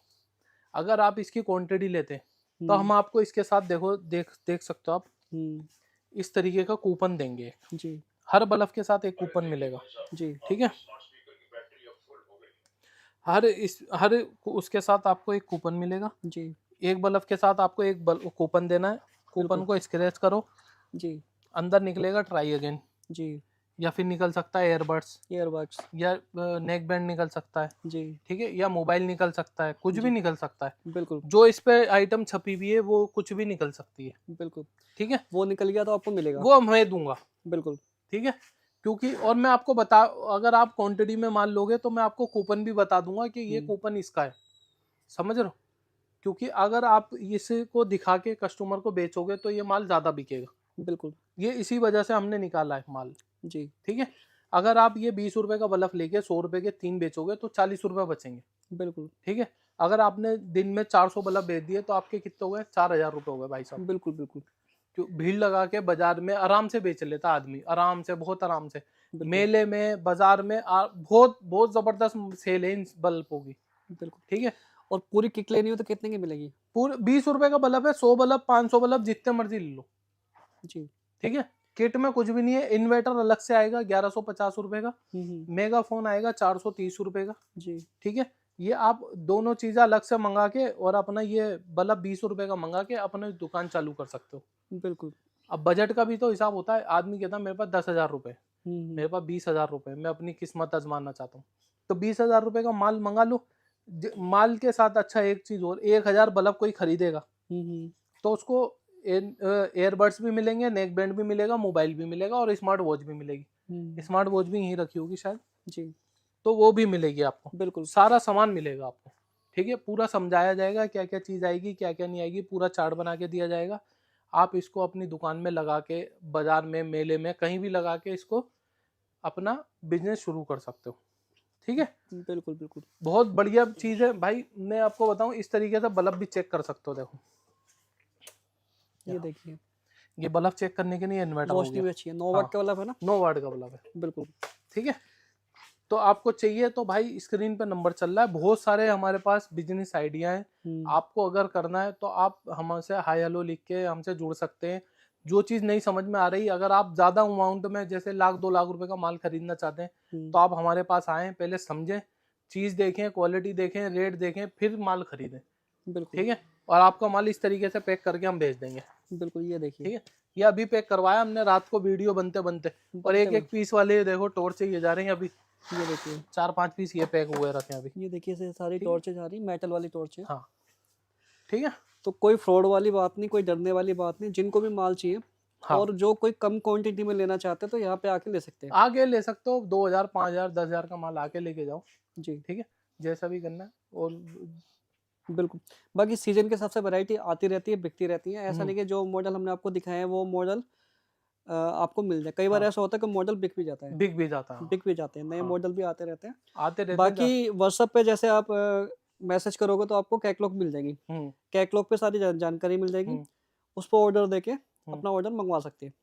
अगर आप इसकी क्वांटिटी लेते हैं तो हम आपको इसके साथ देखो देख सकते हो आप, इस तरीके का कूपन देंगे। जी हर बल्ब के साथ एक कूपन मिलेगा। जी ठीक है, हर उसके साथ आपको एक कूपन मिलेगा। जी एक बल्ब के साथ आपको एक कूपन देना है। कूपन बिल्कुल। को स्क्रैच करो, जी अंदर निकलेगा ट्राई अगेन, जी या फिर निकल सकता है एयरबड्स, ईयरबड्स। या नेक बैंड निकल सकता है। जी ठीक है, या मोबाइल निकल सकता है, कुछ भी जी निकल सकता है। बिल्कुल जो इस पे आइटम छपी हुई है वो कुछ भी निकल सकती है। बिल्कुल। ठीक है, वो निकल गया तो आपको मिलेगा। वो मैं दूंगा। बिल्कुल ठीक है, क्योंकि और मैं आपको बता, अगर आप क्वांटिटी में माल लोगे तो मैं आपको कूपन भी बता दूंगा कि ये कूपन इसका है, समझ रहे हो। क्योंकि अगर आप इसको दिखा के कस्टमर को बेचोगे तो ये माल ज़्यादा बिकेगा। बिल्कुल। ये इसी वजह से हमने निकाला है माल। जी ठीक है, अगर आप ये 20 रुपए का बल्ब लेके 100 रुपए के 3 बेचोगे तो 40 रुपए बचेंगे। बिल्कुल ठीक है, अगर आपने दिन में 400 बल्ब बेच दिए तो आपके कितने हो गए, 4,000 रुपए हो गए भाई साहब। बिल्कुल बिल्कुल क्यों, भीड़ लगा के बाजार में आराम से बेच लेता आदमी, आराम से, बहुत आराम से। बिल्कुल मेले में, बाजार में बहुत बहुत जबरदस्त सेल है इन बल्बों की। बिल्कुल। ठीक है, और पूरी किट लेनी हो तो कितने की मिलेगी? पूरे 20 रुपए का बल्ब है, 100 बल्ब 500 बल्ब जितने मर्जी ले लो। जी ठीक है, किट में कुछ भी नहीं है। इन्वर्टर अलग से आएगा 1150 रुपए का, मेगा फोन आएगा 430 रुपए का। जी ठीक है, ये आप दोनों चीजें अलग से मंगा के और अपना ये बल्ब 20 रुपए का मंगा के अपनी दुकान चालू कर सकते हो। बिल्कुल। अब बजट का भी तो हिसाब होता है। आदमी कहता है मेरे पास 10,000 रुपए, मेरे हम्म पास 20,000 रुपए, मैं अपनी किस्मत आजमाना चाहता हूँ, तो 20,000 रुपए का माल मंगा लो। माल के साथ अच्छा एक चीज और, 1,000 बल्ब कोई खरीदेगा हम्म तो उसको एयरबड्स भी मिलेंगे, नेक बैंड भी मिलेगा, मोबाइल भी मिलेगा और स्मार्ट वॉच भी मिलेगी। स्मार्ट वॉच भी यहीं रखी होगी शायद जी, तो वो भी मिलेगी आपको, बिल्कुल। सारा सामान मिलेगा आपको। ठीक है, पूरा समझाया जाएगा क्या क्या चीज़ आएगी क्या क्या नहीं आएगी, पूरा चार्ट बना के दिया जाएगा। आप इसको अपनी दुकान में लगा के, बाजार में, मेले में, कहीं भी लगा के इसको अपना बिजनेस शुरू कर सकते हो। ठीक है, बिल्कुल बिल्कुल। बहुत बढ़िया चीज़ है भाई। मैं आपको बताऊं, इस तरीके से बल्ब भी चेक कर सकते हो। देखो ये देखिए, ये बल्ब चेक करने के लिए इन्वर्टर हो रोशनी गया। भी अच्छी है, 9 हाँ, वाट का बल्ब है ना। 9 वाट का बल्ब है। बिल्कुल। ठीक है, तो आपको चाहिए तो भाई स्क्रीन पे नंबर चल रहा है, बहुत सारे हमारे पास बिजनेस आइडिया हैं। आपको अगर करना है तो आप हमसे हाई हेलो लिख के हमसे जुड़ सकते हैं। जो चीज़ नहीं समझ में आ रही, अगर आप ज़्यादा अमाउंट में जैसे 1,00,000-2,00,000 रुपए का माल खरीदना चाहते हैं तो आप हमारे पास आएँ, पहले समझें, चीज़ देखें, क्वालिटी देखें, रेट देखें, फिर माल खरीदें। बिल्कुल। ठीक है, और आपका माल इस तरीके से पैक करके हम भेज देंगे। बिल्कुल, ये देखिए। ठीक है, ये अभी पैक करवाया हमने रात को वीडियो बनते बनते, और एक एक पीस वाले देखो टॉर्च ये जा रहे हैं अभी। ये देखिए, 4-5 पीस ये पैक हुए रखे हैं अभी। ये देखिए, से सारी टॉर्चें जा रही, मेटल वाली टॉर्चें। हाँ, ठीक है, तो कोई फ्रॉड वाली बात नहीं, कोई डरने वाली बात नहीं। जिनको भी माल चाहिए, हाँ, और जो कोई कम क्वांटिटी में लेना चाहते हैं तो यहाँ पे आके ले सकते हैं। आगे ले सकते हो। 2,000, 5,000, 10,000 का माल आके लेके जाओ। जी, ठीक है, जैसा भी करना है। और बिल्कुल। बाकी सीजन के हिसाब से वैरायटी आती रहती है, बिकती रहती है। ऐसा नहीं कि जो मॉडल हमने आपको दिखाए हैं वो मॉडल आपको मिल जाए। कई बार हाँ, ऐसा होता है कि मॉडल बिक भी जाता है, बिक भी जाता है। बिक भी जाते हैं, नए हाँ, मॉडल भी आते रहते हैं। आते रहते हैं। बाकी व्हाट्सएप पे जैसे आप मैसेज करोगे तो आपको कैटलॉग मिल जाएगी। हम्म, कैटलॉग पे सारी जानकारी मिल जाएगी। हम्म, उस पर ऑर्डर देके हम्म, अपना ऑर्डर मंगवा सकते हैं।